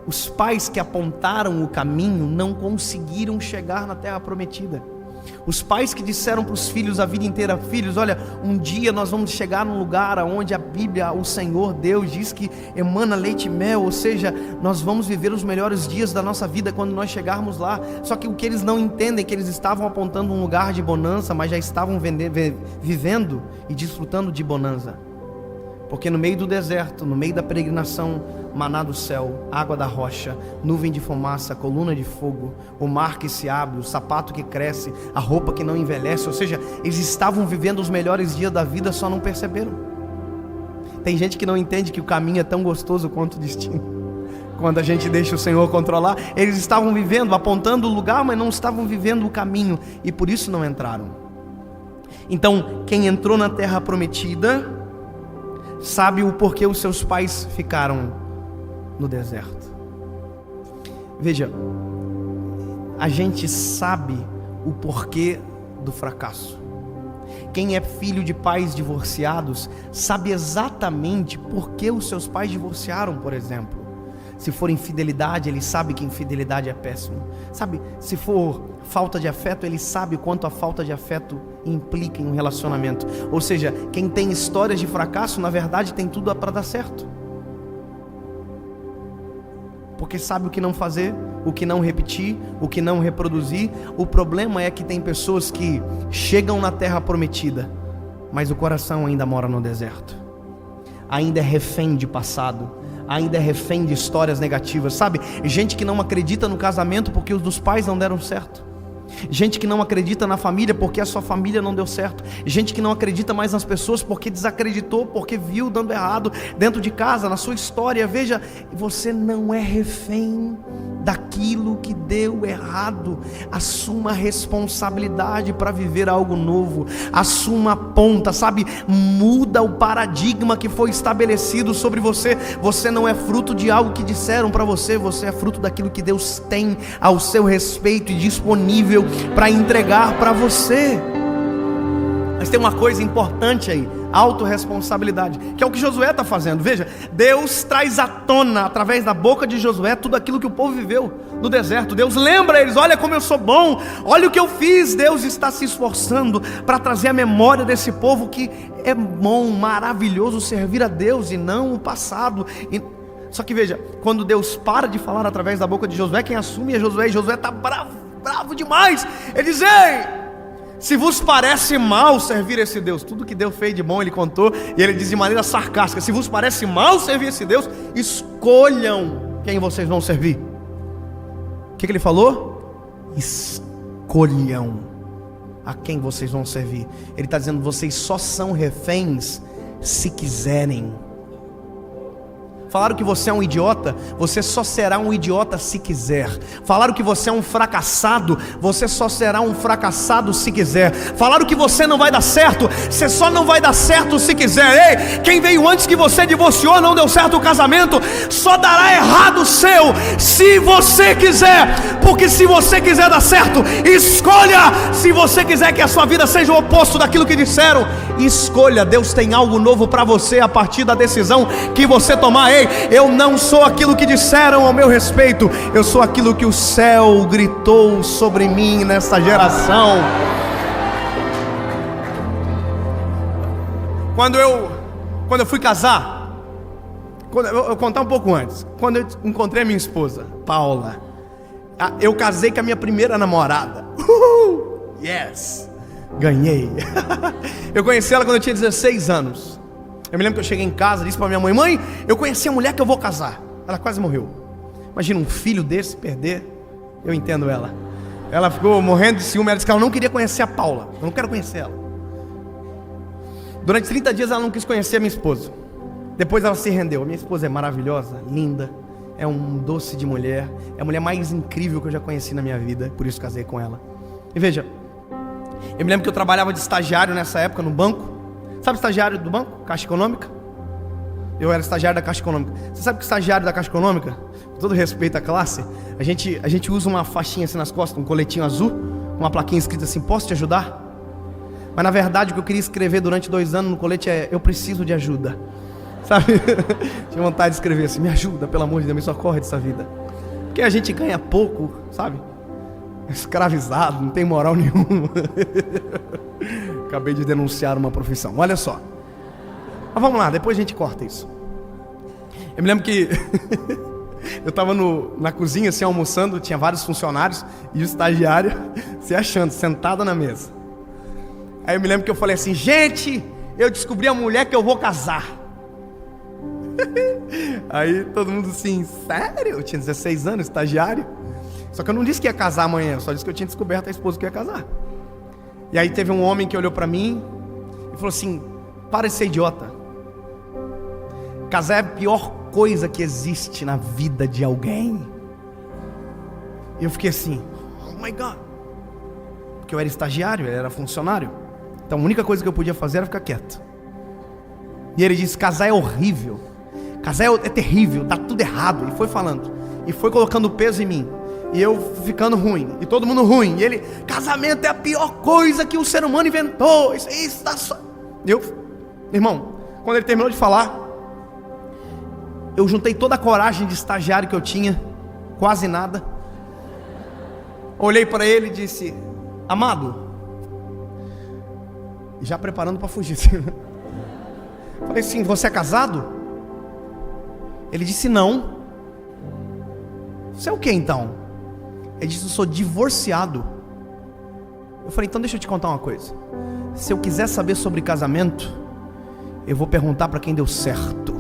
os pais que apontaram o caminho não conseguiram chegar na terra prometida. Os pais que disseram para os filhos a vida inteira: filhos, olha, um dia nós vamos chegar num lugar onde a Bíblia, o Senhor Deus diz que emana leite e mel, ou seja, nós vamos viver os melhores dias da nossa vida quando nós chegarmos lá. Só que o que eles não entendem é que eles estavam apontando um lugar de bonança, mas já estavam vivendo e desfrutando de bonança. Porque no meio do deserto, no meio da peregrinação, maná do céu, água da rocha, nuvem de fumaça, coluna de fogo, o mar que se abre, o sapato que cresce, a roupa que não envelhece, ou seja, eles estavam vivendo os melhores dias da vida, só não perceberam. Tem gente que não entende que o caminho é tão gostoso quanto o destino. quando a gente deixa o Senhor controlar. Eles estavam vivendo, apontando o lugar, mas não estavam vivendo o caminho, e por isso não entraram. Então, quem entrou na terra prometida sabe o porquê os seus pais ficaram no deserto. Veja, a gente sabe o porquê do fracasso. Quem é filho de pais divorciados sabe exatamente por que os seus pais divorciaram, por exemplo. Se for infidelidade, ele sabe que infidelidade é péssimo. Sabe, se for falta de afeto, ele sabe quanto a falta de afeto implica em um relacionamento. Ou seja, quem tem histórias de fracasso, na verdade tem tudo para dar certo. Porque sabe o que não fazer, o que não repetir, o que não reproduzir. O problema é que tem pessoas que chegam na terra prometida, mas o coração ainda mora no deserto. Ainda é refém de passado, ainda é refém de histórias negativas, sabe? Gente que não acredita no casamento porque os dos pais não deram certo. Gente que não acredita na família porque a sua família não deu certo. Gente que não acredita mais nas pessoas porque desacreditou, porque viu dando errado dentro de casa, na sua história. Veja, você não é refém daquilo que deu errado. Assuma a responsabilidade para viver algo novo. Assuma a ponta, sabe? Muda o paradigma que foi estabelecido sobre você. Você não é fruto de algo que disseram para você. Você é fruto daquilo que Deus tem ao seu respeito e disponível para entregar para você. Mas tem uma coisa importante aí: autorresponsabilidade, que é o que Josué está fazendo. Veja, Deus traz à tona, através da boca de Josué, tudo aquilo que o povo viveu no deserto. Deus lembra eles: olha como eu sou bom, olha o que eu fiz. Deus está se esforçando para trazer a memória desse povo que é bom, maravilhoso servir a Deus e não o passado. Só que veja, quando Deus para de falar através da boca de Josué, quem assume é Josué, e Josué está bravo demais. Ele diz: ei, se vos parece mal servir esse Deus, tudo que Deus fez de bom ele contou, e ele diz de maneira sarcástica: se vos parece mal servir esse Deus, escolham quem vocês vão servir. O que ele falou? Escolham a quem vocês vão servir. Ele está dizendo: vocês só são reféns se quiserem. Falaram que você é um idiota, você só será um idiota se quiser. Falaram que você é um fracassado, você só será um fracassado se quiser. Falaram que você não vai dar certo, você só não vai dar certo se quiser. Ei, quem veio antes que você divorciou, não deu certo o casamento, só dará errado o seu se você quiser. Porque se você quiser dar certo, escolha. Se você quiser que a sua vida seja o oposto daquilo que disseram, escolha. Deus tem algo novo para você a partir da decisão que você tomar. Ei, eu não sou aquilo que disseram ao meu respeito, eu sou aquilo que o céu gritou sobre mim nessa geração. Quando eu fui casar, eu vou contar um pouco antes. Quando eu encontrei a minha esposa, Paula, eu casei com a minha primeira namorada. Yes, ganhei. Eu conheci ela quando eu tinha 16 anos. Eu me lembro que eu cheguei em casa, disse para minha mãe: mãe, eu conheci a mulher que eu vou casar. Ela quase morreu. Imagina um filho desse perder. Eu entendo ela. Ela ficou morrendo de ciúme. Ela disse que ela não queria conhecer a Paula. Eu não quero conhecer ela. Durante 30 dias ela não quis conhecer a minha esposa. Depois ela se rendeu. A minha esposa é maravilhosa, linda, é um doce de mulher, é a mulher mais incrível que eu já conheci na minha vida. Por isso casei com ela. E veja, eu me lembro que eu trabalhava de estagiário nessa época no banco. Sabe estagiário do banco? Caixa Econômica? Eu era estagiário da Caixa Econômica. Você sabe que estagiário da Caixa Econômica, com todo respeito à classe, a gente usa uma faixinha assim nas costas, um coletinho azul, uma plaquinha escrita assim: posso te ajudar? Mas na verdade o que eu queria escrever durante 2 anos no colete é: eu preciso de ajuda. Sabe? Tinha vontade de escrever assim: me ajuda, pelo amor de Deus, me socorre dessa vida. Porque a gente ganha pouco, sabe? Escravizado, não tem moral nenhuma. Acabei de denunciar uma profissão, olha só. Mas vamos lá, depois a gente corta isso. Eu me lembro que eu estava na cozinha assim, almoçando, tinha vários funcionários e o estagiário se achando, sentado na mesa. Aí eu me lembro que eu falei assim: gente, eu descobri a mulher que eu vou casar. Aí todo mundo assim: sério? Eu tinha 16 anos, estagiário. Só que eu não disse que ia casar amanhã, eu só disse que eu tinha descoberto a esposa que ia casar. E aí teve um homem que olhou para mim e falou assim: para de ser idiota. Casar é a pior coisa que existe na vida de alguém. E eu fiquei assim, oh my God. Porque eu era estagiário, ele era funcionário. Então a única coisa que eu podia fazer era ficar quieto. E ele disse, casar é horrível, casar é terrível, dá tudo errado. E foi falando, e foi colocando peso em mim. E eu ficando ruim, e todo mundo ruim. E ele, casamento é a pior coisa que o ser humano inventou. Isso tá só... Irmão, quando ele terminou de falar, eu juntei toda a coragem de estagiário que eu tinha, quase nada. Olhei para ele e disse, amado, já preparando para fugir. Falei assim, você é casado? Ele disse não. Você é o que então? Ele disse, eu sou divorciado. Eu falei, então deixa eu te contar uma coisa. Se eu quiser saber sobre casamento, eu vou perguntar para quem deu certo.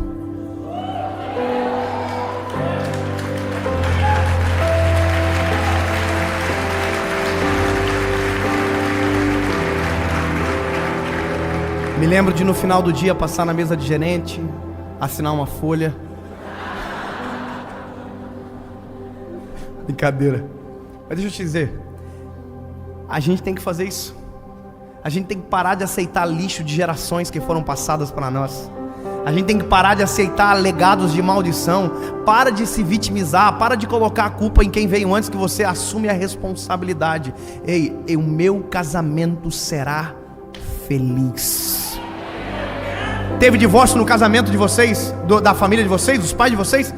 Me lembro de no final do dia passar na mesa de gerente, assinar uma folha. Brincadeira. Mas deixa eu te dizer, a gente tem que fazer isso. A gente tem que parar de aceitar lixo de gerações que foram passadas para nós. A gente tem que parar de aceitar legados de maldição. Para de se vitimizar, para de colocar a culpa em quem veio antes, que você assume a responsabilidade. Ei, o meu casamento será feliz. Teve divórcio no casamento de vocês, da família de vocês, dos pais de vocês?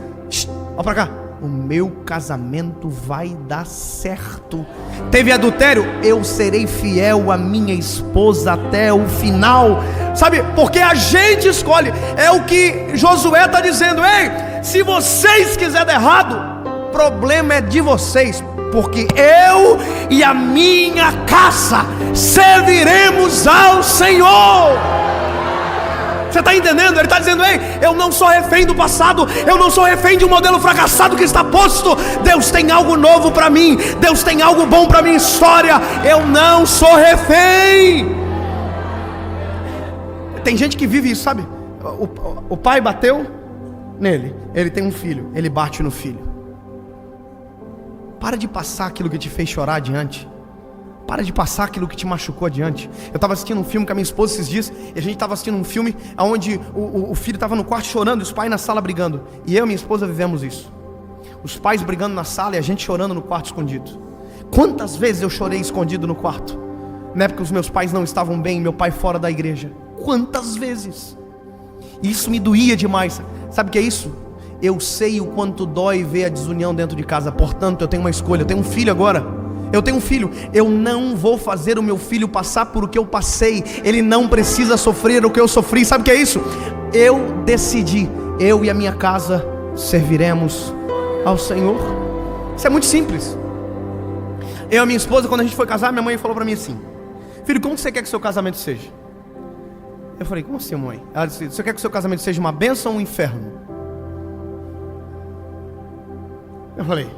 Olha pra cá. O meu casamento vai dar certo. Teve adultério? Eu serei fiel à minha esposa até o final. Sabe, porque a gente escolhe. É o que Josué está dizendo. Ei, se vocês quiserem dar errado, o problema é de vocês, porque eu e a minha casa serviremos ao Senhor. Você está entendendo? Ele está dizendo, ei, eu não sou refém do passado, eu não sou refém de um modelo fracassado que está posto. Deus tem algo novo para mim, Deus tem algo bom para minha história. Eu não sou refém. Tem gente que vive isso, sabe? O pai bateu nele, ele tem um filho, ele bate no filho. Para de passar aquilo que te fez chorar adiante. Para de passar aquilo que te machucou adiante. Eu estava assistindo um filme com a minha esposa esses dias, e a gente estava assistindo um filme onde o filho estava no quarto chorando e os pais na sala brigando. E eu e minha esposa vivemos isso. Os pais brigando na sala e a gente chorando no quarto escondido. Quantas vezes eu chorei escondido no quarto, na época os meus pais não estavam bem, meu pai fora da igreja. Quantas vezes? E isso me doía demais. Sabe o que é isso? Eu sei o quanto dói ver a desunião dentro de casa. Portanto, eu tenho uma escolha. Eu tenho um filho agora. Eu tenho um filho, eu não vou fazer o meu filho passar por o que eu passei. Ele não precisa sofrer o que eu sofri. Sabe o que é isso? Eu decidi, eu e a minha casa serviremos ao Senhor. Isso é muito simples. Eu e a minha esposa, quando a gente foi casar, minha mãe falou para mim assim: filho, como você quer que seu casamento seja? Eu falei, como assim, mãe? Ela disse, você quer que seu casamento seja uma bênção ou um inferno? Eu falei,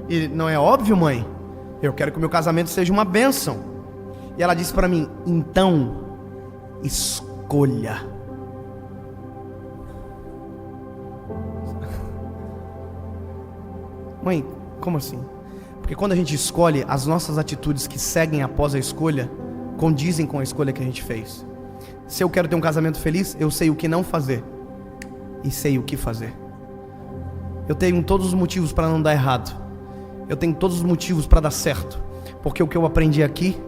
e não é óbvio, mãe? Eu quero que o meu casamento seja uma bênção. E ela disse para mim, então, escolha. Mãe, como assim? Porque quando a gente escolhe, as nossas atitudes que seguem após a escolha condizem com a escolha que a gente fez. Se eu quero ter um casamento feliz, eu sei o que não fazer e sei o que fazer. Eu tenho todos os motivos para não dar errado. Eu tenho todos os motivos para dar certo, porque o que eu aprendi aqui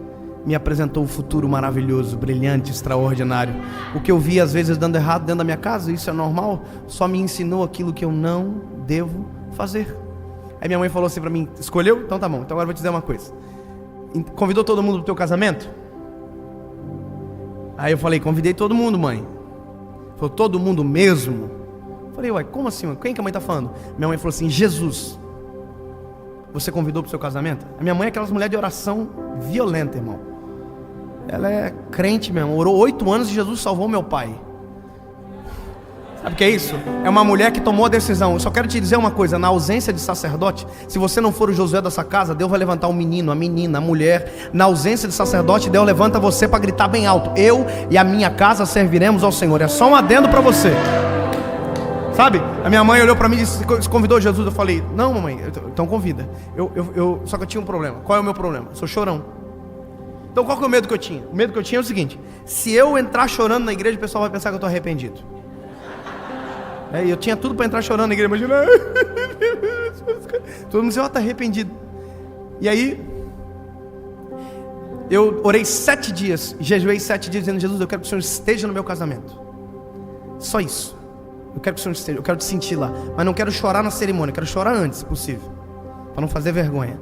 me apresentou um futuro maravilhoso, brilhante, extraordinário. O que eu vi às vezes dando errado dentro da minha casa, isso é normal, só me ensinou aquilo que eu não devo fazer. Aí minha mãe falou assim para mim, escolheu? Então tá bom, então agora eu vou te dizer uma coisa. Convidou todo mundo pro teu casamento? Aí eu falei, convidei todo mundo, mãe. Falou, todo mundo mesmo? Eu falei, uai, como assim, mãe? Quem que a mãe tá falando? Minha mãe falou assim, Jesus. Você convidou para o seu casamento? A minha mãe é aquelas mulheres de oração violenta, irmão. Ela é crente mesmo. Orou 8 anos e Jesus salvou meu pai. Sabe o que é isso? É uma mulher que tomou a decisão. Eu só quero te dizer uma coisa. Na ausência de sacerdote, se você não for o Josué dessa casa, Deus vai levantar o menino, a menina, a mulher. Na ausência de sacerdote, Deus levanta você para gritar bem alto: eu e a minha casa serviremos ao Senhor. É só um adendo para você. Sabe? A minha mãe olhou para mim e disse: "Você convidou Jesus?" Eu falei: "Não, mamãe." Então convida. Só que eu tinha um problema. Qual é o meu problema? Eu sou chorão. Então qual que é o medo que eu tinha? O medo que eu tinha é o seguinte: se eu entrar chorando na igreja, o pessoal vai pensar que eu estou arrependido. E eu tinha tudo para entrar chorando na igreja, imagina. Todo mundo dizia: "Ó, está arrependido." E aí eu orei 7 dias, jejuei 7 dias dizendo: "Jesus, eu quero que o Senhor esteja no meu casamento." Só isso. Eu quero que o Senhor esteja, eu quero te sentir lá. Mas não quero chorar na cerimônia, eu quero chorar antes, se possível, para não fazer vergonha.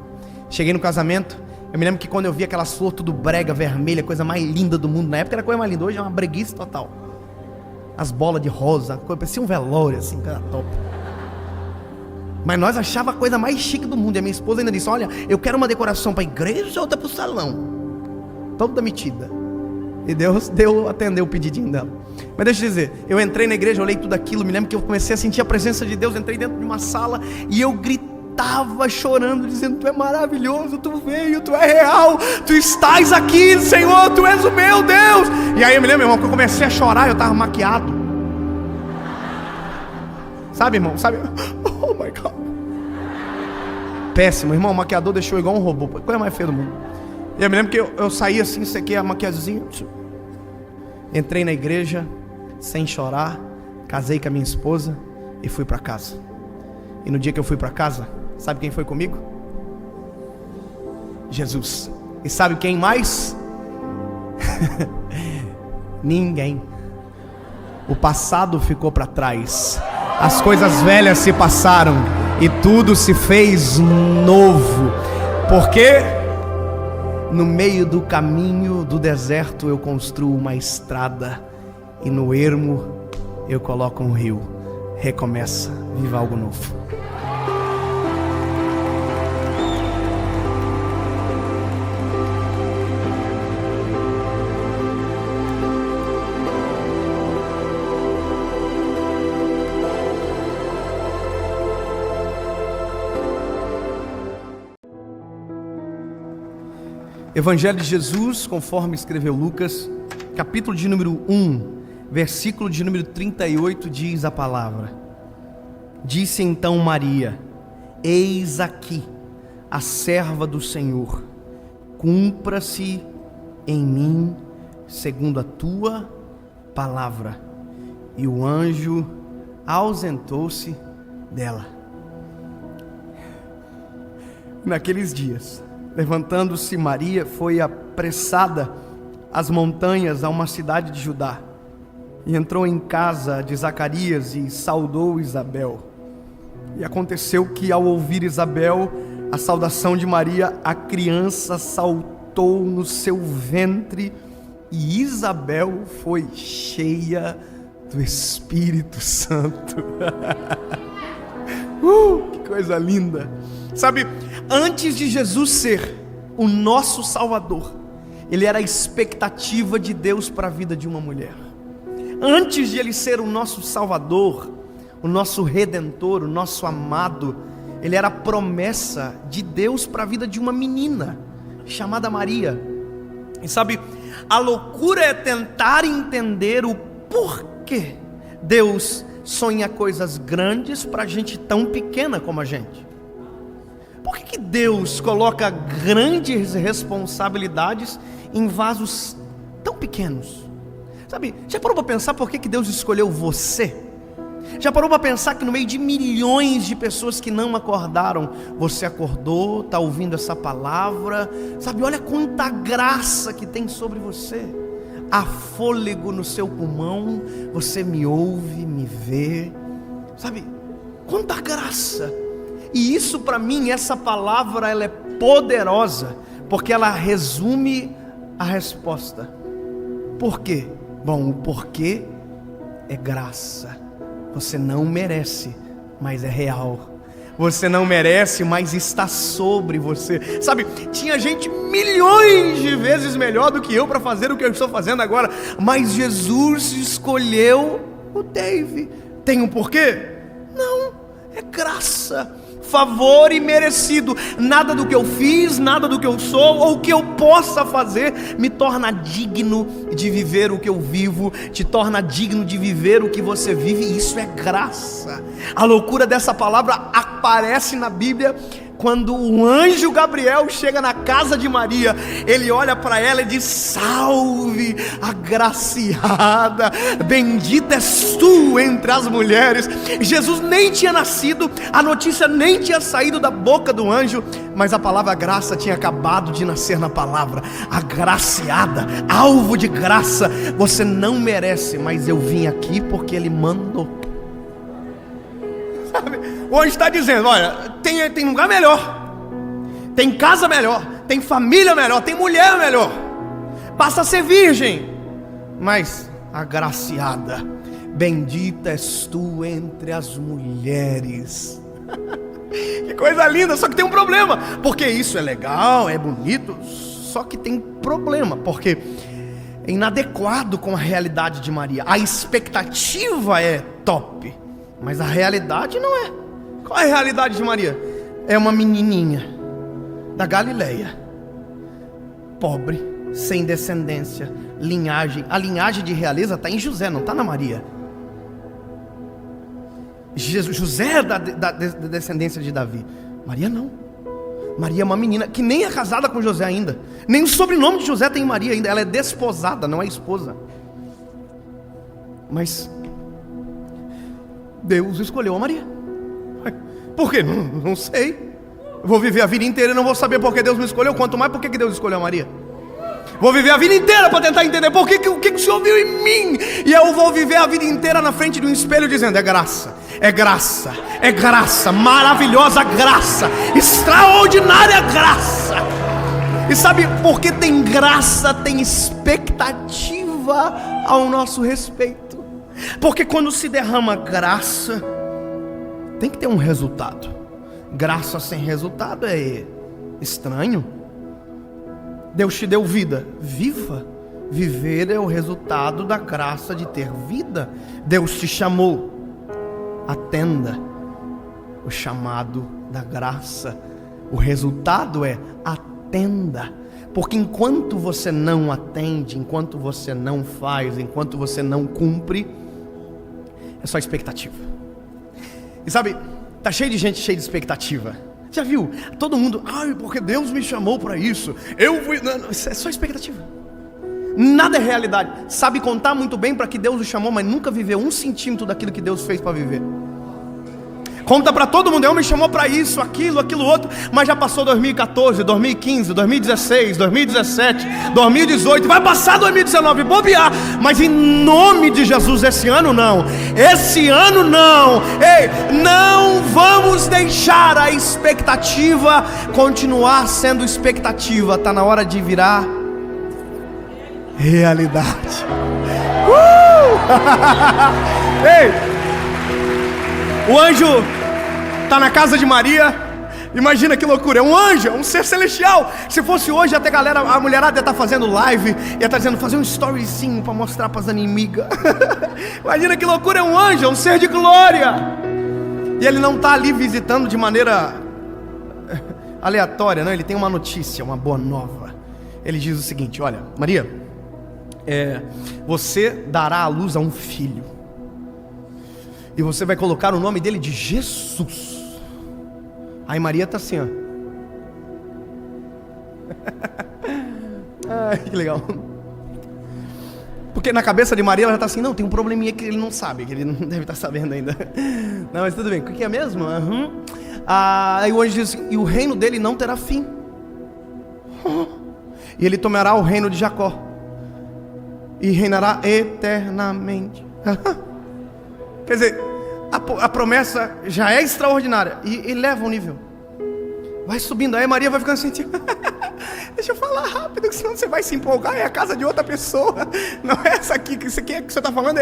Cheguei no casamento, eu me lembro que quando eu vi aquelas flores tudo brega, vermelha, coisa mais linda do mundo. Na época era a coisa mais linda, hoje é uma breguice total. As bolas de rosa, parecia um velório assim, cara, top. Mas nós achava a coisa mais chique do mundo. E a minha esposa ainda disse: "Olha, eu quero uma decoração para a igreja ou outra para o salão." Toda metida. E Deus atendeu o pedidinho dela. Mas deixa eu dizer, eu entrei na igreja, olhei tudo aquilo. Me lembro que eu comecei a sentir a presença de Deus. Entrei dentro de uma sala e eu gritava chorando, dizendo: "Tu é maravilhoso, tu veio, tu é real, tu estás aqui, Senhor, tu és o meu Deus." E aí eu me lembro, irmão, que eu comecei a chorar. Eu estava maquiado. Sabe, irmão, sabe? Oh my God. Péssimo, irmão, o maquiador deixou igual um robô. Coisa mais feia do mundo. E eu me lembro que eu saí assim, sequei a maquiagemzinha. Entrei na igreja sem chorar, casei com a minha esposa e fui para casa. E no dia que eu fui para casa, sabe quem foi comigo? Jesus. E sabe quem mais? Ninguém. O passado ficou para trás, as coisas velhas se passaram e tudo se fez novo. Porque no meio do caminho do deserto eu construo uma estrada, e no ermo eu coloco um rio. Recomeça, viva algo novo. Evangelho de Jesus, conforme escreveu Lucas, capítulo de número 1, versículo de número 38, diz a palavra: "Disse então Maria: Eis aqui a serva do Senhor, cumpra-se em mim segundo a tua palavra. E o anjo ausentou-se dela." Naqueles dias, levantando-se Maria, foi apressada às montanhas, a uma cidade de Judá, e entrou em casa de Zacarias e saudou Isabel. E aconteceu que, ao ouvir Isabel a saudação de Maria, a criança saltou no seu ventre, e Isabel foi cheia do Espírito Santo. Que coisa linda! Sabe, antes de Jesus ser o nosso Salvador, Ele era a expectativa de Deus para a vida de uma mulher. Antes de Ele ser o nosso Salvador, o nosso Redentor, o nosso amado, Ele era a promessa de Deus para a vida de uma menina chamada Maria. E sabe, a loucura é tentar entender o porquê Deus sonha coisas grandes para gente tão pequena como a gente. Por que Deus coloca grandes responsabilidades em vasos tão pequenos? Sabe, já parou para pensar por que Deus escolheu você? Já parou para pensar que no meio de milhões de pessoas que não acordaram, você acordou, está ouvindo essa palavra? Sabe, olha quanta graça que tem sobre você. Há fôlego no seu pulmão, você me ouve, me vê. Sabe, quanta graça. E isso para mim, essa palavra, ela é poderosa, porque ela resume a resposta. Por quê? Bom, o porquê é graça. Você não merece, mas é real. Você não merece, mas está sobre você. Sabe, tinha gente milhões de vezes melhor do que eu para fazer o que eu estou fazendo agora, mas Jesus escolheu o Dave. Tem um porquê? Não. É graça, favor imerecido. Nada do que eu fiz, nada do que eu sou ou o que eu possa fazer me torna digno de viver o que eu vivo, te torna digno de viver o que você vive. Isso é graça. A loucura dessa palavra aparece na Bíblia quando o anjo Gabriel chega na casa de Maria. Ele olha para ela e diz: salve, agraciada, bendita és tu entre as mulheres. Jesus nem tinha nascido, a notícia nem tinha saído da boca do anjo, mas a palavra graça tinha acabado de nascer na palavra. Agraciada, alvo de graça, você não merece, mas eu vim aqui porque Ele mandou. Sabe? O anjo está dizendo: olha, tem lugar melhor, tem casa melhor, tem família melhor, tem mulher melhor, basta ser virgem. Mas agraciada, bendita és tu entre as mulheres. Que coisa linda, só que tem um problema, porque isso é legal, é bonito, só que tem problema, porque é inadequado com a realidade de Maria. A expectativa é top, mas a realidade não é. Qual é a realidade de Maria? É uma menininha da Galileia, pobre, sem descendência, linhagem. A linhagem de realeza está em José, não está na Maria. José é da descendência de Davi, Maria não. Maria é uma menina que nem é casada com José ainda, nem o sobrenome de José tem Maria ainda. Ela é desposada, não é esposa. Mas Deus escolheu a Maria. Por quê? Não sei. Vou viver a vida inteira e não vou saber por que Deus me escolheu. Quanto mais por que Deus escolheu a Maria. Vou viver a vida inteira para tentar entender o que o Senhor viu em mim. E eu vou viver a vida inteira na frente de um espelho dizendo: é graça, é graça, é graça, maravilhosa graça, extraordinária graça. E sabe por que tem graça? Tem expectativa ao nosso respeito. Porque quando se derrama graça, tem que ter um resultado. Graça sem resultado é estranho. Deus te deu vida, viva. Viver é o resultado da graça de ter vida. Deus te chamou, atenda o chamado da graça. O resultado é atenda. Porque enquanto você não atende, enquanto você não faz, enquanto você não cumpre, é só expectativa. E sabe, tá cheio de gente cheia de expectativa. Já viu? Todo mundo: ai, porque Deus me chamou para isso. Eu fui. Não, isso é só expectativa. Nada é realidade. Sabe contar muito bem para que Deus o chamou, mas nunca viveu 1 centímetro daquilo que Deus fez para viver. Conta para todo mundo: Deus me chamou para isso, aquilo outro, mas já passou 2014, 2015, 2016, 2017, 2018, vai passar 2019, bobear, mas em nome de Jesus, esse ano não, ei, não vamos deixar a expectativa continuar sendo expectativa, está na hora de virar realidade. Ei, o anjo está na casa de Maria. Imagina que loucura, é um anjo, é um ser celestial. Se fosse hoje, até a mulherada ia estar fazendo live, ia estar dizendo: fazer um storyzinho para mostrar para as inimigas. Imagina que loucura, é um anjo, é um ser de glória. E ele não está ali visitando de maneira aleatória, não. Ele tem uma notícia, uma boa nova. Ele diz o seguinte: olha, Maria, você dará à luz a um filho, e você vai colocar o nome dele de Jesus. Aí Maria está assim, ó. Ai, que legal. Porque na cabeça de Maria ela já está assim: não, tem um probleminha que ele não sabe, que ele não deve estar sabendo ainda. Não, mas tudo bem, o que é mesmo? Aí o anjo diz assim: e o reino dele não terá fim. E ele tomará o reino de Jacó e reinará eternamente. Quer dizer, a promessa já é extraordinária e leva um nível, vai subindo. Aí Maria vai ficando assim: deixa eu falar rápido, que senão você vai se empolgar. É a casa de outra pessoa, não é essa aqui. Que isso aqui que você está falando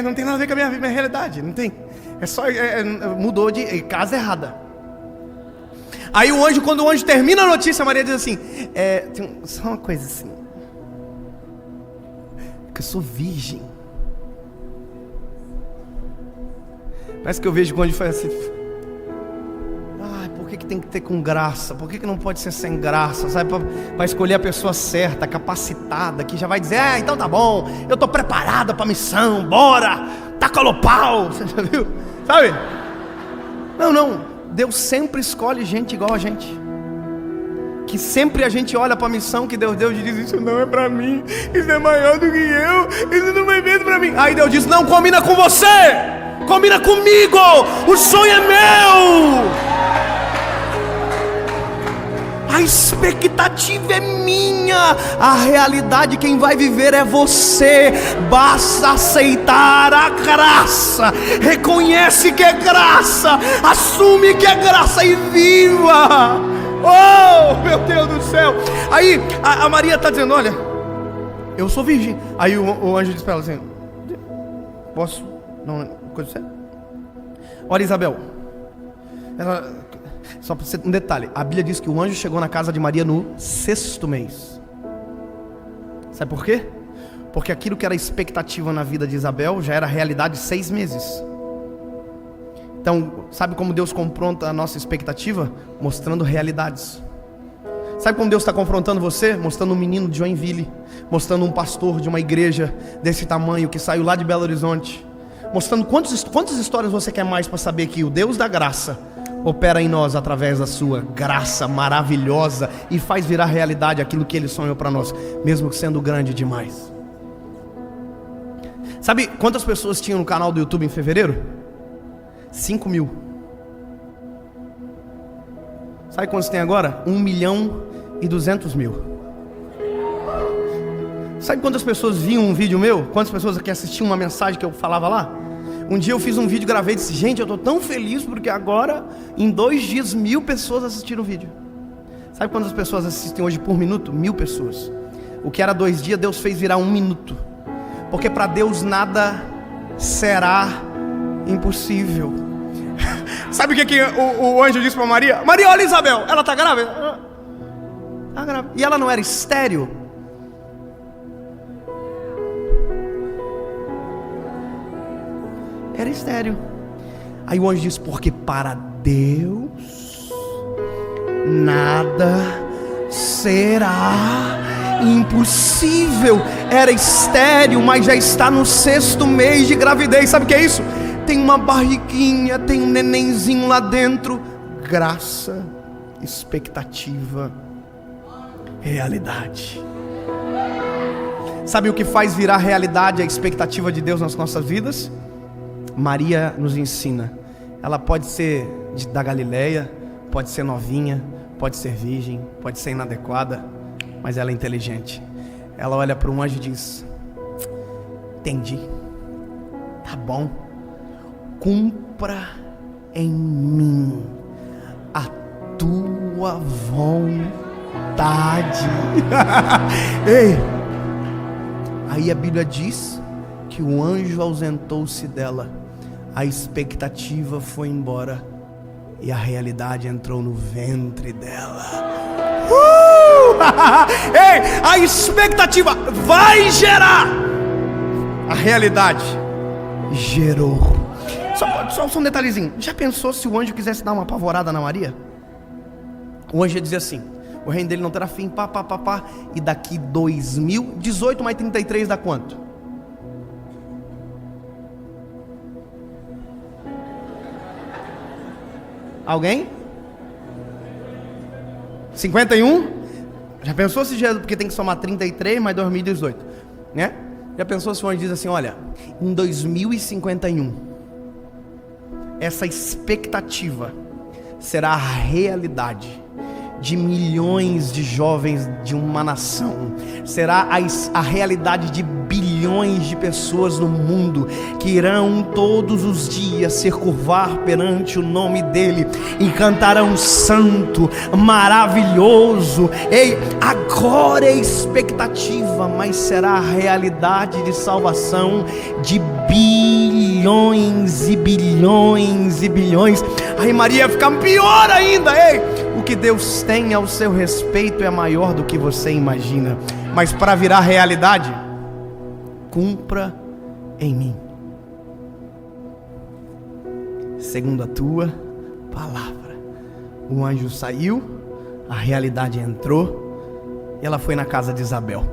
não tem nada a ver com a minha realidade. Não tem, é só mudou de casa errada. Aí quando o anjo termina a notícia, Maria diz assim: tem só uma coisa assim, que eu sou virgem. Parece que eu vejo quando ele faz assim. que tem que ter com graça? Por que não pode ser sem graça? Sabe, para escolher a pessoa certa, capacitada, que já vai dizer, então tá bom, eu estou preparada para a missão, bora, taca o pau, você já viu? Sabe? Não, Deus sempre escolhe gente igual a gente. Que sempre a gente olha para a missão que Deus deu e diz, isso não é para mim, isso é maior do que eu, isso não é mesmo para mim. Aí Deus diz, não, combina com você, combina comigo, o sonho é meu. A expectativa é minha, a realidade quem vai viver é você. Basta aceitar a graça, reconhece que é graça, assume que é graça e viva. Oh, meu Deus do céu. Aí a Maria está dizendo, olha, eu sou virgem. Aí o anjo diz para ela assim, posso? Não, coisa séria. Olha, Isabel, só para você um detalhe, a Bíblia diz que o anjo chegou na casa de Maria no 6º mês. Sabe por quê? Porque aquilo que era expectativa na vida de Isabel já era realidade 6 meses. Então, sabe como Deus confronta a nossa expectativa? Mostrando realidades. Sabe como Deus está confrontando você? Mostrando um menino de Joinville, mostrando um pastor de uma igreja desse tamanho que saiu lá de Belo Horizonte, mostrando quantas histórias você quer mais para saber que o Deus da graça opera em nós através da sua graça maravilhosa e faz virar realidade aquilo que Ele sonhou para nós, mesmo sendo grande demais. Sabe quantas pessoas tinham no canal do YouTube em fevereiro? 5.000. Sabe quantos tem agora? 1.200.000. Sabe quantas pessoas viam um vídeo meu? Quantas pessoas aqui assistiam uma mensagem que eu falava lá? Um dia eu fiz um vídeo, gravei e disse, gente, eu estou tão feliz porque agora, em 2 dias, 1.000 pessoas assistiram o vídeo. Sabe quantas pessoas assistem hoje por minuto? 1.000 pessoas. O que era 2 dias, Deus fez virar 1 minuto. Porque para Deus nada será impossível. Sabe o que o anjo disse para Maria? Maria, olha Isabel, ela está grávida. Tá grávida. E ela não era estéril? Era estéril. Aí o anjo disse, porque para Deus nada será impossível. Era estéril, mas já está no 6º mês de gravidez. Sabe o que é isso? Tem uma barriguinha, tem um nenenzinho lá dentro. Graça, expectativa, realidade. Sabe o que faz virar realidade a expectativa de Deus nas nossas vidas? Maria nos ensina. Ela pode ser da Galileia, pode ser novinha, pode ser virgem, pode ser inadequada, mas ela é inteligente. Ela olha para um anjo e diz, entendi, tá bom, cumpra em mim a tua vontade. Ei, aí a Bíblia diz que o anjo ausentou-se dela, a expectativa foi embora e a realidade entrou no ventre dela. Ei, a expectativa vai gerar, a realidade gerou. Só um detalhezinho. Já pensou se o anjo quisesse dar uma apavorada na Maria? O anjo ia dizer assim, o reino dele não terá fim, e daqui 2018 mais 33 dá quanto? Alguém? 51? Já pensou se Jesus, porque tem que somar 33 mais 2018, né? Já pensou se o anjo diz assim, olha, em 2051, essa expectativa será a realidade de milhões de jovens de uma nação, será a realidade de bilhões de pessoas no mundo, que irão todos os dias se curvar perante o nome dele, e cantarão santo, maravilhoso. Ei, agora é expectativa, mas será a realidade de salvação de bilhões e bilhões e bilhões. Aí Maria ia ficar pior ainda. Ei, o que Deus tem ao seu respeito é maior do que você imagina. Mas para virar realidade, cumpra em mim, segundo a tua palavra. O anjo saiu, a realidade entrou, e ela foi na casa de Isabel.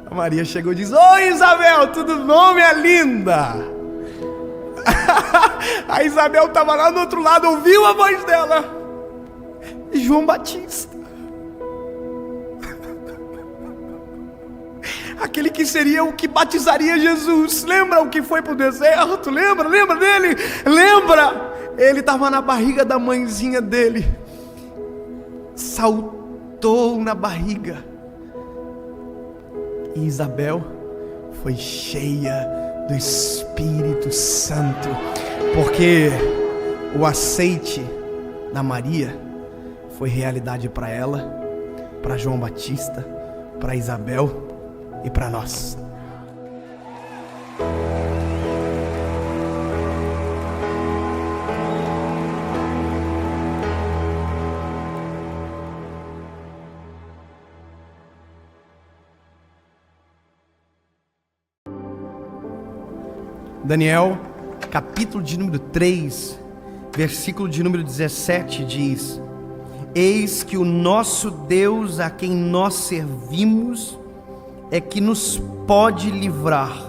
A Maria chegou e disse: oi Isabel, tudo bom, minha linda? A Isabel estava lá do outro lado, ouviu a voz dela: João Batista, aquele que seria o que batizaria Jesus. Lembra o que foi para o deserto? Lembra dele? Lembra? Ele estava na barriga da mãezinha dele, saltou na barriga, e Isabel foi cheia do Espírito Santo, porque o aceite da Maria foi realidade para ela, para João Batista, para Isabel e para nós. Daniel, capítulo de número 3, versículo de número 17 diz: eis que o nosso Deus, a quem nós servimos, é que nos pode livrar.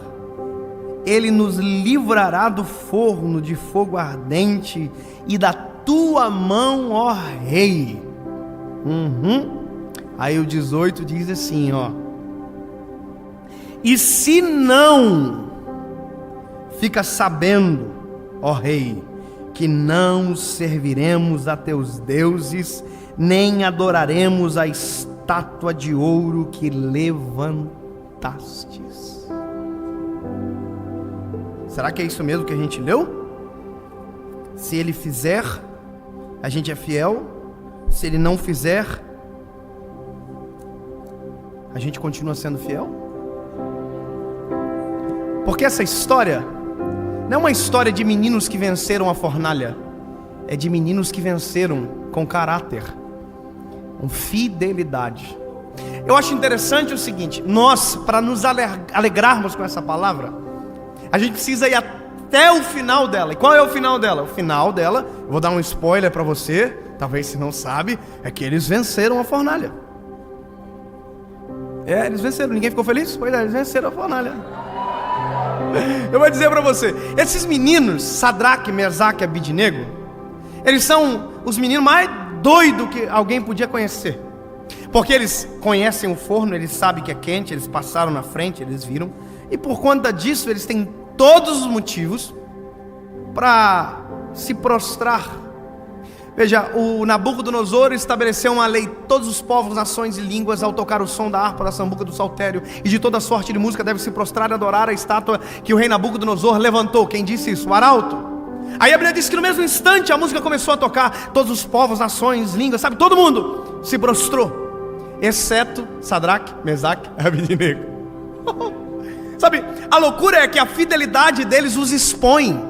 Ele nos livrará do forno de fogo ardente e da tua mão, ó rei. Aí o 18 diz assim, ó: e se não, fica sabendo, ó rei, que não serviremos a teus deuses, nem adoraremos a estátua de ouro que levantastes. Será que é isso mesmo que a gente leu? Se ele fizer, a gente é fiel. Se ele não fizer, a gente continua sendo fiel? Porque essa história não é uma história de meninos que venceram a fornalha, é de meninos que venceram com caráter, com fidelidade. Eu acho interessante o seguinte: nós, para nos alegrarmos com essa palavra, a gente precisa ir até o final dela. E qual é o final dela? O final dela, eu vou dar um spoiler para você, talvez você não sabe, é que eles venceram a fornalha. Eles venceram. Ninguém ficou feliz? Pois é, eles venceram a fornalha. Eu vou dizer para você, esses meninos, Sadraque, Mesaque e Abidnego, eles são os meninos mais doidos que alguém podia conhecer. Porque eles conhecem o forno, eles sabem que é quente, eles passaram na frente, eles viram. E por conta disso, eles têm todos os motivos para se prostrar. Veja, o Nabucodonosor estabeleceu uma lei: todos os povos, nações e línguas, ao tocar o som da harpa, da sambuca, do saltério e de toda sorte de música, devem se prostrar e adorar a estátua que o rei Nabucodonosor levantou. Quem disse isso? O arauto. Aí a Bíblia diz que no mesmo instante a música começou a tocar, todos os povos, nações, línguas, sabe, todo mundo se prostrou, exceto Sadraque, Mesaque e Abidnego. Sabe, a loucura é que a fidelidade deles os expõe.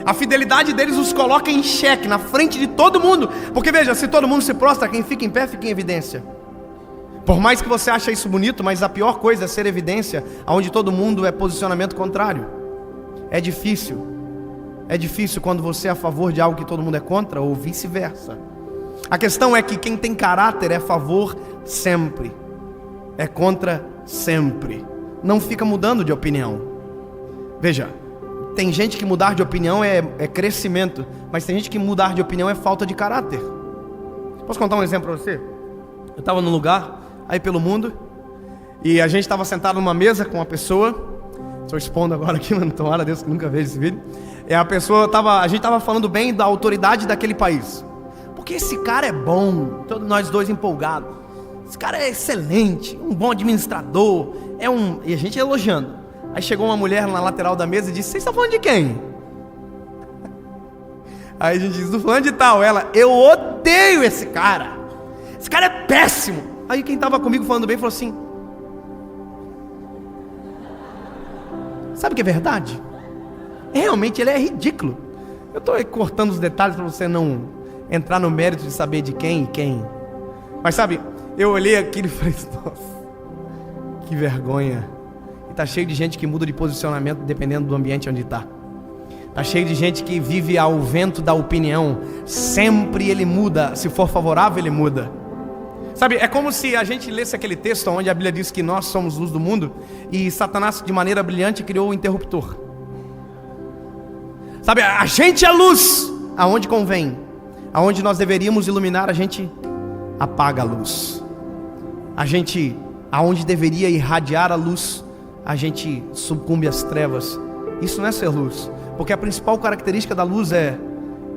A fidelidade deles os coloca em xeque, na frente de todo mundo. Porque veja, se todo mundo se prostra, quem fica em pé fica em evidência. Por mais que você ache isso bonito, mas a pior coisa é ser evidência onde todo mundo é posicionamento contrário. É difícil quando você é a favor de algo que todo mundo é contra, ou vice-versa. A questão é que quem tem caráter é a favor sempre, é contra sempre. Não fica mudando de opinião. Veja, tem gente que mudar de opinião é crescimento, mas tem gente que mudar de opinião é falta de caráter. Posso contar um exemplo para você? Eu estava num lugar, aí pelo mundo, e a gente estava sentado numa mesa com uma pessoa. Estou expondo agora aqui, mas tomara a Deus que nunca veja esse vídeo. E a gente estava falando bem da autoridade daquele país. Porque esse cara é bom, todos nós dois empolgados. Esse cara é excelente, um bom administrador, e a gente elogiando. Aí chegou uma mulher na lateral da mesa e disse: vocês estão falando de quem? Aí a gente disse: estou falando de tal. Ela: eu odeio esse cara é péssimo. Aí quem estava comigo falando bem falou assim: sabe o que é verdade? Realmente ele é ridículo. Eu estou cortando os detalhes para você não entrar no mérito de saber de quem e quem. Mas sabe, eu olhei aquilo e falei: nossa, que vergonha. E está cheio de gente que muda de posicionamento dependendo do ambiente onde está. Está cheio de gente que vive ao vento da opinião. Sempre ele muda. Se for favorável, ele muda. Sabe, é como se a gente lesse aquele texto onde a Bíblia diz que nós somos luz do mundo e Satanás, de maneira brilhante, criou o interruptor. Sabe, a gente é luz aonde convém. Aonde nós deveríamos iluminar, a gente apaga a luz. A gente, aonde deveria irradiar a luz, a gente sucumbe às trevas. Isso não é ser luz. Porque a principal característica da luz é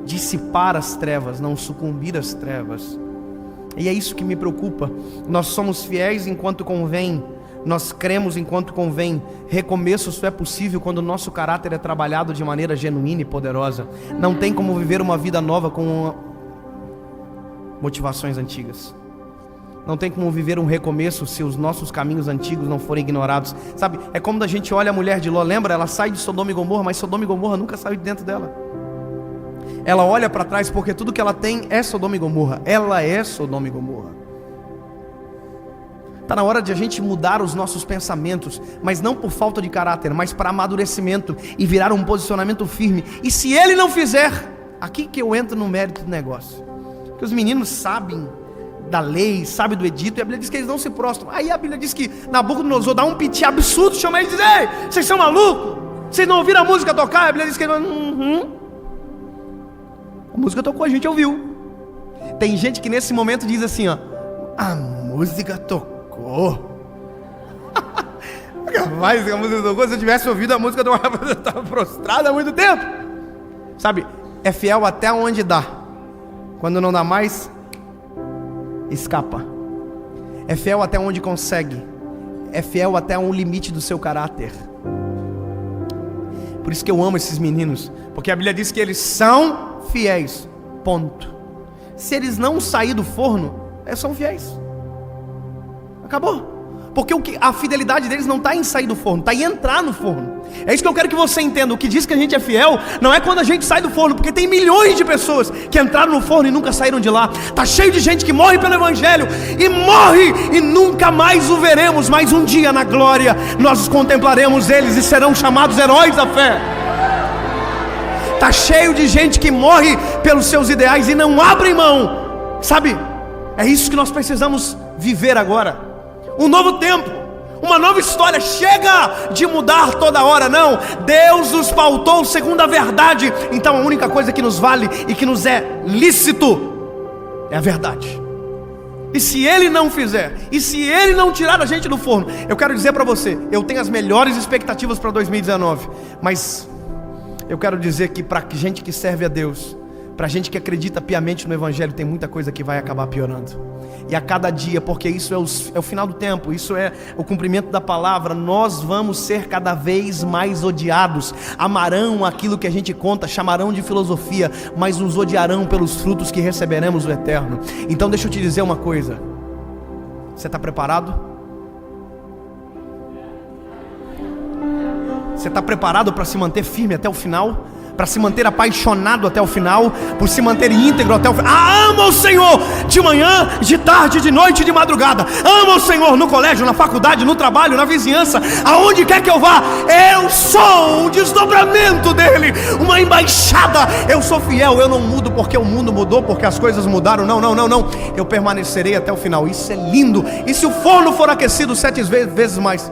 dissipar as trevas, não sucumbir às trevas. E é isso que me preocupa. Nós somos fiéis enquanto convém, nós cremos enquanto convém. Recomeço só é possível quando o nosso caráter é trabalhado de maneira genuína e poderosa. Não tem como viver uma vida nova com motivações antigas. Não tem como viver um recomeço se os nossos caminhos antigos não forem ignorados. Sabe, é como a gente olha a mulher de Ló. Lembra? Ela sai de Sodoma e Gomorra, mas Sodoma e Gomorra nunca saiu de dentro dela. Ela olha para trás porque tudo que ela tem é Sodoma e Gomorra. Ela é Sodoma e Gomorra. Está na hora de a gente mudar os nossos pensamentos, mas não por falta de caráter, mas para amadurecimento e virar um posicionamento firme. E se ele não fizer, aqui que eu entro no mérito do negócio. Porque os meninos sabem da lei, sabem do edito, e a Bíblia diz que eles não se prostram. Aí a Bíblia diz que Nabucodonosor dá um piti absurdo, chama eles e diz: ei, vocês são malucos? Vocês não ouviram a música tocar? A Bíblia diz que ele a música tocou, a gente ouviu. Tem gente que nesse momento diz assim, ó: a música tocou. Mas a música tocou, se eu tivesse ouvido a música eu estava prostrado há muito tempo. Sabe, é fiel até onde dá. Quando não dá mais, escapa. É fiel até onde consegue. É fiel até um limite do seu caráter. Por isso que eu amo esses meninos, porque a Bíblia diz que eles são fiéis, ponto. Se eles não saírem do forno, eles são fiéis. Acabou. Porque a fidelidade deles não está em sair do forno, está em entrar no forno. É isso que eu quero que você entenda. O que diz que a gente é fiel não é quando a gente sai do forno, porque tem milhões de pessoas que entraram no forno e nunca saíram de lá. Está cheio de gente que morre pelo Evangelho e morre e nunca mais o veremos. Mas um dia na glória nós contemplaremos eles e serão chamados heróis da fé. Está cheio de gente que morre pelos seus ideais e não abre mão. Sabe, é isso que nós precisamos viver agora. Um novo tempo, uma nova história. Chega de mudar toda hora, não. Deus nos pautou segundo a verdade. Então a única coisa que nos vale e que nos é lícito é a verdade. E se Ele não fizer, e se Ele não tirar a gente do forno, eu quero dizer para você, eu tenho as melhores expectativas para 2019. Mas eu quero dizer que para gente que serve a Deus, para gente que acredita piamente no Evangelho, tem muita coisa que vai acabar piorando. E a cada dia, porque isso é o final do tempo, isso é o cumprimento da palavra, nós vamos ser cada vez mais odiados. Amarão aquilo que a gente conta, chamarão de filosofia, mas nos odiarão pelos frutos que receberemos do Eterno. Então deixa eu te dizer uma coisa. Você está preparado? Você está preparado para se manter firme até o final? Para se manter apaixonado até o final, por se manter íntegro até o final. Ama o Senhor de manhã, de tarde, de noite, de madrugada. Ama o Senhor no colégio, na faculdade, no trabalho, na vizinhança, aonde quer que eu vá. Eu sou um desdobramento dele, uma embaixada. Eu sou fiel, eu não mudo porque o mundo mudou, porque as coisas mudaram. Não. Eu permanecerei até o final. Isso é lindo. E se o forno for aquecido 7 vezes mais,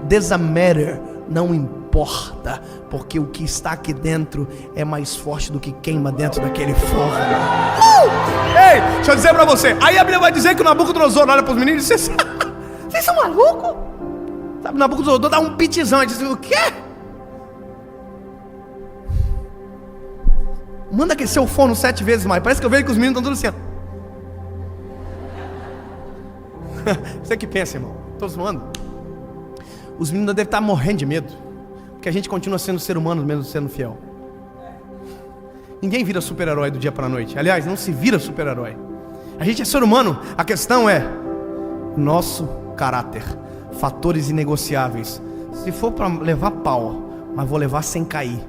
doesn't matter, não importa, porque o que está aqui dentro é mais forte do que queima dentro daquele forno. Ei, deixa eu dizer para você. Aí a Bíblia vai dizer que o Nabucodonosor olha para os meninos e diz: vocês são malucos? Sabe, o Nabucodonosor dá um pitizão e diz: o quê? Manda aquecer o forno 7 vezes mais. Parece que eu vejo que os meninos estão tudo assim. Você que pensa, irmão? Estou zoando. Os meninos devem estar morrendo de medo, porque a gente continua sendo ser humano mesmo sendo fiel. Ninguém vira super-herói do dia para a noite. Aliás, não se vira super-herói. A gente é ser humano. A questão é nosso caráter, fatores inegociáveis. Se for para levar pau, mas vou levar sem cair.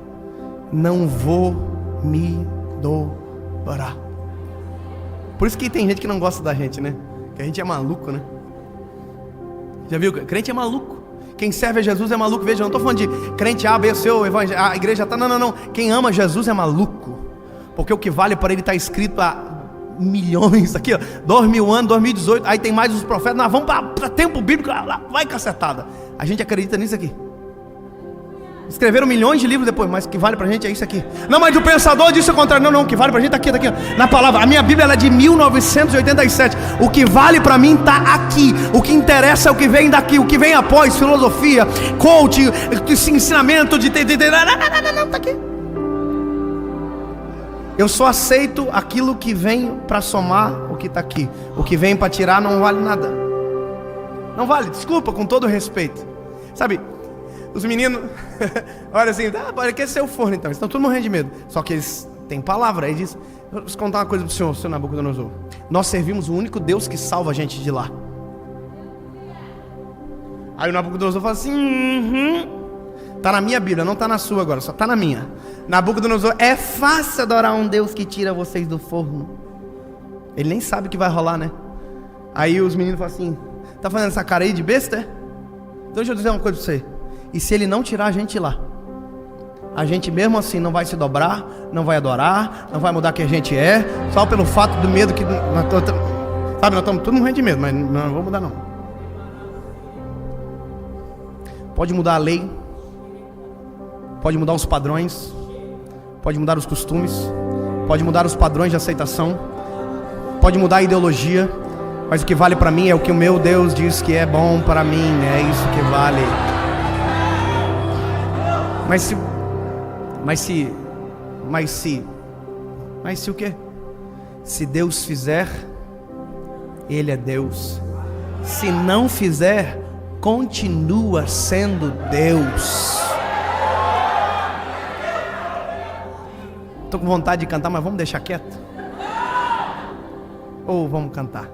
Não vou me dobrar. Por isso que tem gente que não gosta da gente, né? Que a gente é maluco, né? Já viu? Crente é maluco. Quem serve a Jesus é maluco. Veja, eu não estou falando de crente A, B, C, a igreja está. Não. Quem ama Jesus é maluco. Porque o que vale para ele está escrito há milhões, aqui ó, 2000 anos, 2018, aí tem mais os profetas. Nós vamos para tempo bíblico, lá vai cacetada. A gente acredita nisso aqui. Escreveram milhões de livros depois, mas o que vale pra gente é isso aqui. Não, mas o pensador disse o contrário. Não, o que vale pra gente tá aqui, ó, na palavra. A minha Bíblia ela é de 1987. O que vale pra mim tá aqui. O que interessa é o que vem daqui. O que vem após, filosofia, coaching, ensinamento de... Não, tá aqui. Eu só aceito aquilo que vem pra somar o que tá aqui. O que vem pra tirar não vale nada. Não vale, desculpa, com todo respeito. Sabe, os meninos, olha assim, pode aquecer o forno então, eles estão tudo morrendo de medo. Só que eles têm palavra, aí diz, vou contar uma coisa pro senhor Nabucodonosor. Nós servimos o único Deus que salva a gente de lá. Aí o Nabucodonosor fala assim, tá na minha Bíblia, não tá na sua agora, só tá na minha. Nabucodonosor, é fácil adorar um Deus que tira vocês do forno. Ele nem sabe o que vai rolar, né? Aí os meninos falam assim, tá fazendo essa cara aí de besta, é? Então deixa eu dizer uma coisa pra você. E se ele não tirar a gente lá, a gente mesmo assim não vai se dobrar, não vai adorar, não vai mudar quem a gente é, só pelo fato do medo que sabe, nós estamos todos morrendo de medo, mas não vamos mudar não. Pode mudar a lei, pode mudar os padrões, pode mudar os costumes, pode mudar os padrões de aceitação, pode mudar a ideologia, mas o que vale para mim é o que o meu Deus diz que é bom para mim, é isso que vale. Mas se o quê? Se Deus fizer, Ele é Deus. Se não fizer, continua sendo Deus. Estou com vontade de cantar, mas vamos deixar quieto? Ou vamos cantar?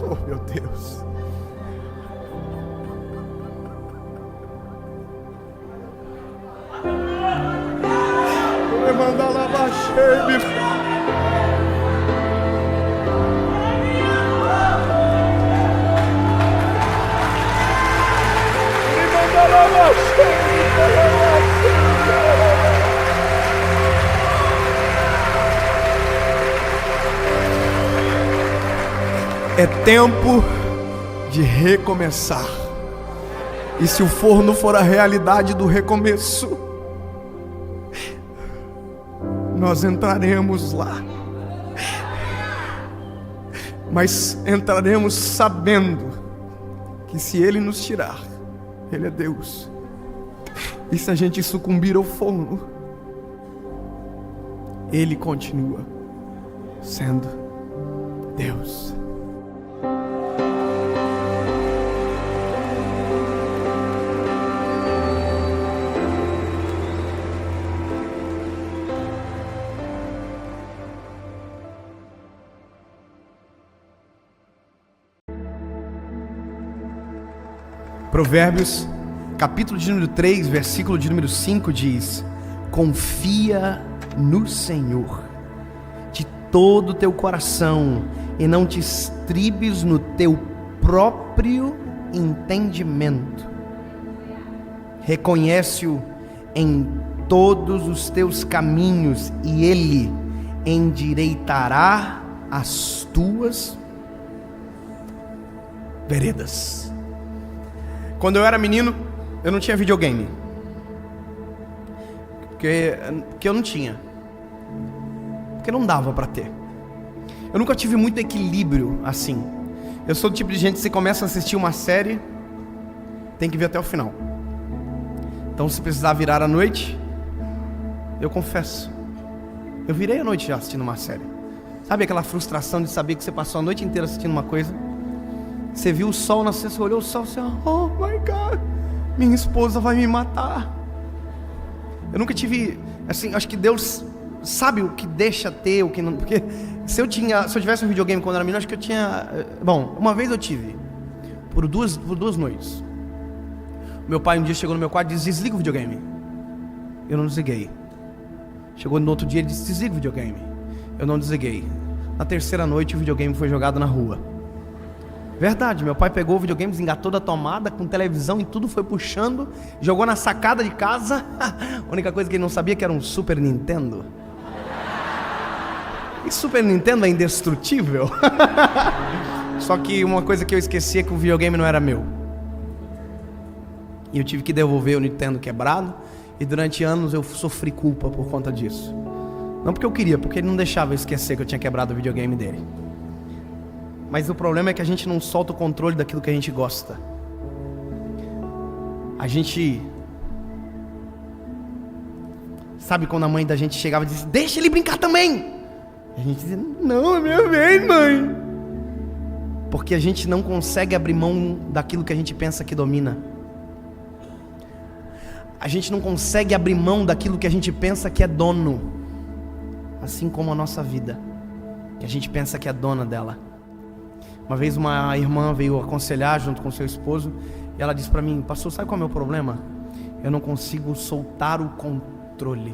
Oh meu Deus. Mandar lá baixei. É tempo de recomeçar. E se o forno for a realidade do recomeço, nós entraremos lá. Mas entraremos sabendo que se Ele nos tirar, Ele é Deus. E se a gente sucumbir ao forno, Ele continua sendo Deus. Provérbios, capítulo de número 3, versículo de número 5 diz: confia no Senhor de todo o teu coração e não te estribes no teu próprio entendimento. Reconhece-o em todos os teus caminhos e Ele endireitará as tuas veredas. Quando eu era menino, eu não tinha videogame. Porque eu não tinha. Porque não dava para ter. Eu nunca tive muito equilíbrio assim. Eu sou do tipo de gente que se começa a assistir uma série, tem que ver até o final. Então se precisar virar à noite, eu confesso, eu virei à noite já assistindo uma série. Sabe aquela frustração de saber que você passou a noite inteira assistindo uma coisa? Você viu o sol nascer, você olhou o sol e você, oh my God, minha esposa vai me matar. Eu nunca tive, assim, acho que Deus sabe o que deixa ter, o que não, porque se eu tivesse um videogame quando eu era menino, acho que eu tinha, bom, uma vez eu tive, por duas noites. Meu pai um dia chegou no meu quarto e disse: desliga o videogame. Eu não desliguei. Chegou no outro dia e disse: desliga o videogame. Eu não desliguei. Na terceira noite o videogame foi jogado na rua. Verdade, meu pai pegou o videogame, desengatou da tomada, com televisão e tudo, foi puxando, jogou na sacada de casa. A única coisa que ele não sabia que era um Super Nintendo. E Super Nintendo é indestrutível. Só que uma coisa que eu esqueci é que o videogame não era meu. E eu tive que devolver o Nintendo quebrado. E durante anos eu sofri culpa por conta disso. Não porque eu queria, porque ele não deixava eu esquecer que eu tinha quebrado o videogame dele. Mas o problema é que a gente não solta o controle daquilo que a gente gosta. A gente... Sabe quando a mãe da gente chegava e dizia: deixa ele brincar também. A gente dizia: não, é minha vez, mãe. Porque a gente não consegue abrir mão daquilo que a gente pensa que domina. A gente não consegue abrir mão daquilo que a gente pensa que é dono. Assim como a nossa vida, que a gente pensa que é dona dela. Uma vez uma irmã veio aconselhar junto com seu esposo, e ela disse para mim: pastor, sabe qual é o meu problema? Eu não consigo soltar o controle.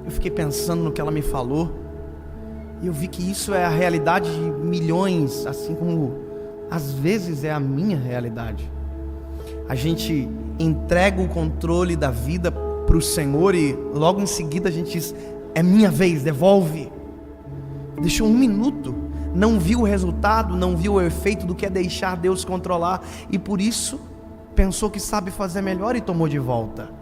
Eu fiquei pensando no que ela me falou, e eu vi que isso é a realidade de milhões, assim como às vezes é a minha realidade. A gente entrega o controle da vida para o Senhor e logo em seguida a gente diz: é minha vez, devolve. Deixou 1 minuto, não viu o resultado, não viu o efeito do que é deixar Deus controlar, e por isso pensou que sabe fazer melhor e tomou de volta.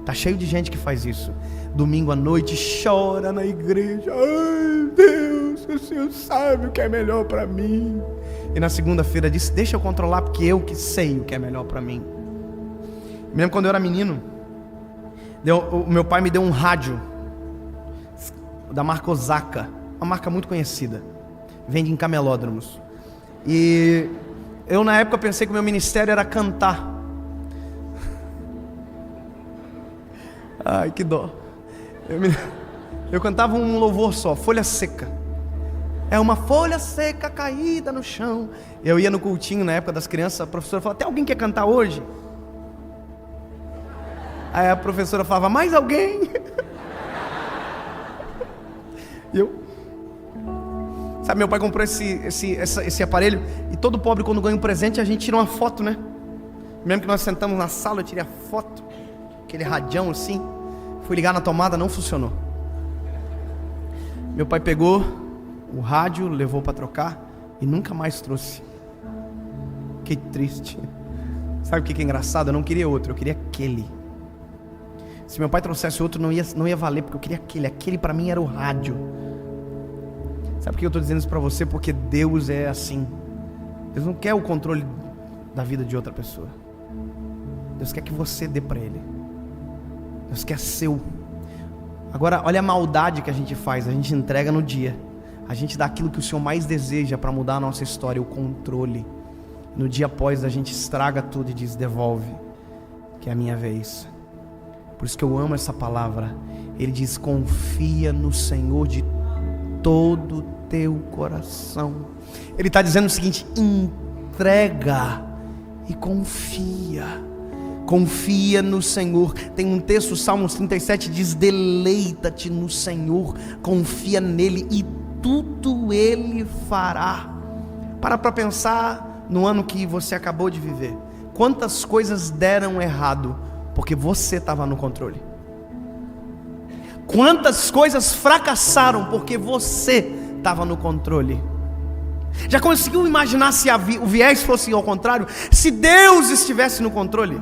Tá cheio de gente que faz isso. Domingo à noite chora na igreja: ai Deus, o Senhor sabe o que é melhor para mim. E na segunda-feira disse: deixa eu controlar, porque eu que sei o que é melhor para mim. Me lembro quando eu era menino, o meu pai me deu um rádio da marca Osaka, uma marca muito conhecida, vende em camelódromos. E eu na época pensei que o meu ministério era cantar. Ai, que dó. Eu cantava um louvor só, folha seca. É uma folha seca caída no chão. Eu ia no cultinho na época das crianças, a professora falava: tem alguém que quer cantar hoje? Aí a professora falava: mais alguém? E eu... Sabe, meu pai comprou esse aparelho, e todo pobre quando ganha um presente a gente tira uma foto, né? Mesmo que nós sentamos na sala, eu tirei a foto, aquele radião assim. Fui ligar na tomada, não funcionou. Meu pai pegou o rádio, levou para trocar e nunca mais trouxe. Que triste. Sabe o que é engraçado? Eu não queria outro, eu queria aquele. Se meu pai trouxesse outro, não ia valer, porque eu queria aquele. Aquele para mim era o rádio. Sabe por que eu estou dizendo isso para você? Porque Deus é assim. Deus não quer o controle da vida de outra pessoa. Deus quer que você dê para Ele. Deus quer seu. Agora, olha a maldade que a gente faz. A gente entrega no dia. A gente dá aquilo que o Senhor mais deseja para mudar a nossa história, o controle. No dia após, a gente estraga tudo e diz: devolve, que é a minha vez. Por isso que eu amo essa palavra. Ele diz: confia no Senhor de todo o teu coração. Ele está dizendo o seguinte: entrega e confia. Confia no Senhor. Tem um texto, Salmos 37, diz: deleita-te no Senhor, confia nele e tudo Ele fará. Para pensar no ano que você acabou de viver. Quantas coisas deram errado porque você estava no controle? Quantas coisas fracassaram porque você estava no controle? Já conseguiu imaginar se o viés fosse ao contrário? Se Deus estivesse no controle?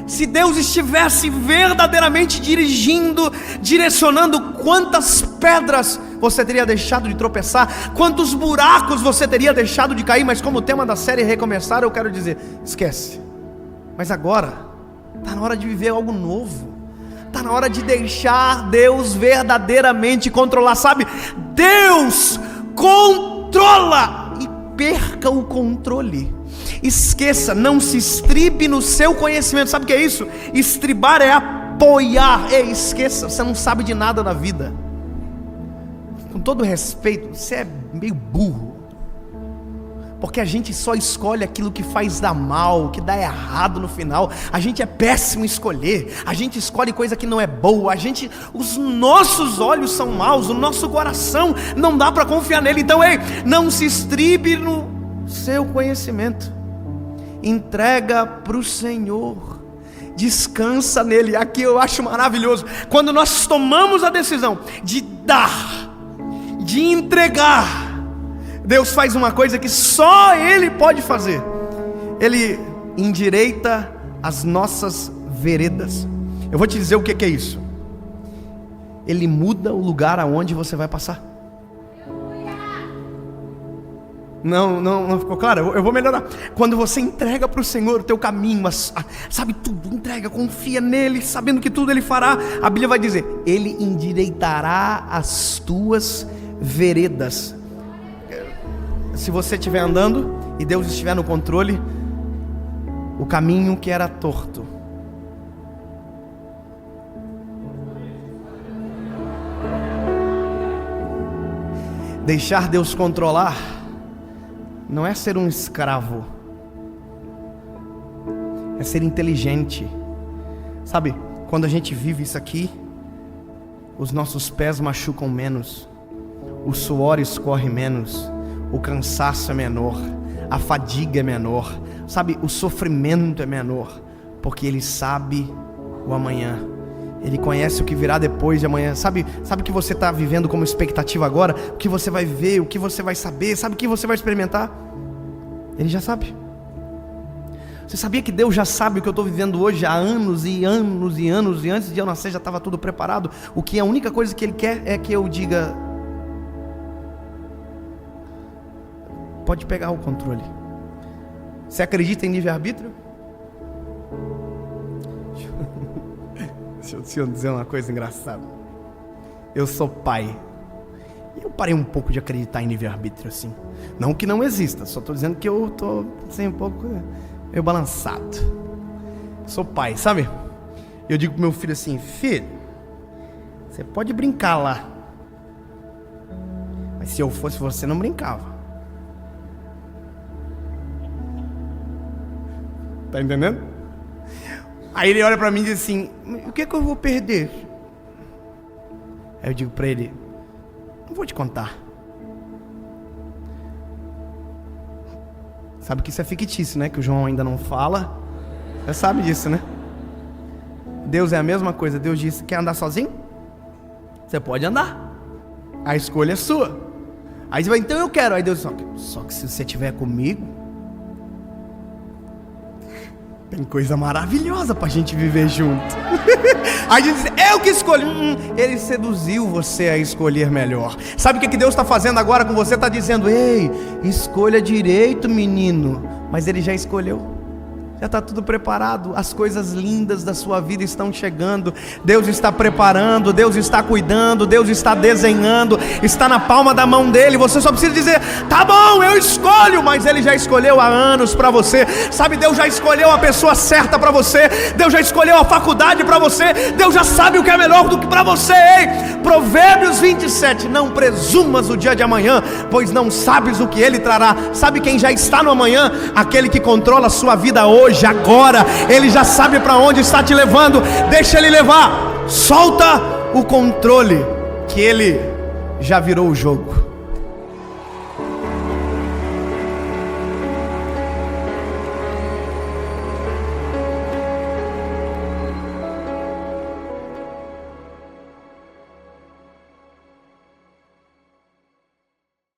Se Deus estivesse verdadeiramente dirigindo, direcionando, quantas pedras você teria deixado de tropeçar, quantos buracos você teria deixado de cair? Mas como o tema da série é recomeçar, eu quero dizer: esquece. Mas agora está na hora de viver algo novo. Está na hora de deixar Deus verdadeiramente controlar. Sabe, Deus controla, e perca o controle. Esqueça, não se estribe no seu conhecimento. Sabe o que é isso? Estribar é apoiar. Esqueça, você não sabe de nada da vida. Com todo respeito, você é meio burro. Porque a gente só escolhe aquilo que faz dar mal, que dá errado no final. A gente é péssimo em escolher. A gente escolhe coisa que não é boa. Os nossos olhos são maus. O nosso coração não dá para confiar nele. Então, ei, não se estribe no seu conhecimento. Entrega para o Senhor. Descansa nele. Aqui eu acho maravilhoso. Quando nós tomamos a decisão de dar, de entregar, Deus faz uma coisa que só Ele pode fazer. Ele endireita as nossas veredas. Eu vou te dizer o que é isso. Ele muda o lugar aonde você vai passar. Não ficou claro? Eu vou melhorar. Quando você entrega para o Senhor o teu caminho, sabe tudo, entrega, confia nele, sabendo que tudo Ele fará. A Bíblia vai dizer: Ele endireitará as tuas veredas. Se você estiver andando e Deus estiver no controle, o caminho que era torto, deixar Deus controlar não é ser um escravo, é ser inteligente. Sabe, quando a gente vive isso aqui, os nossos pés machucam menos, o suor escorre menos, o cansaço é menor, a fadiga é menor, sabe, o sofrimento é menor, porque Ele sabe o amanhã. Ele conhece o que virá depois de amanhã. Sabe o que você está vivendo como expectativa agora? O que você vai ver, o que você vai saber, sabe o que você vai experimentar? Ele já sabe. Você sabia que Deus já sabe o que eu estou vivendo hoje há anos e anos e anos, e antes de eu nascer já estava tudo preparado? O que a única coisa que Ele quer é que eu diga: pode pegar o controle. Você acredita em livre-arbítrio? Deixa eu dizer uma coisa engraçada. Eu sou pai. E eu parei um pouco de acreditar em livre-arbítrio assim. Não que não exista, só estou dizendo que eu estou assim, um pouco meio balançado. Sou pai, sabe? Eu digo pro meu filho assim: filho, você pode brincar lá, mas se eu fosse você, não brincava. Tá entendendo? Aí ele olha pra mim e diz assim: o que é que eu vou perder? Aí eu digo pra ele: não vou te contar. Sabe que isso é fictício, né? Que o João ainda não fala. Você sabe disso, né? Deus é a mesma coisa. Deus disse: quer andar sozinho? Você pode andar. A escolha é sua. Aí você vai: então eu quero. Aí Deus diz: só que se você estiver comigo, tem coisa maravilhosa pra gente viver junto. Aí a gente diz: eu que escolhi. Ele seduziu você a escolher melhor. Sabe o que Deus está fazendo agora com você? Está dizendo: ei, escolha direito, menino. Mas Ele já escolheu. Já está tudo preparado. As coisas lindas da sua vida estão chegando. Deus está preparando, Deus está cuidando, Deus está desenhando. Está na palma da mão dele. Você só precisa dizer: tá bom, eu escolho. Mas Ele já escolheu há anos para você. Sabe, Deus já escolheu a pessoa certa para você. Deus já escolheu a faculdade para você. Deus já sabe o que é melhor do que para você. Ei, Provérbios 27: não presumas o dia de amanhã, pois não sabes o que ele trará. Sabe quem já está no amanhã? Aquele que controla a sua vida hoje. Agora, Ele já sabe para onde está te levando. Deixa Ele levar. Solta o controle, que Ele já virou o jogo.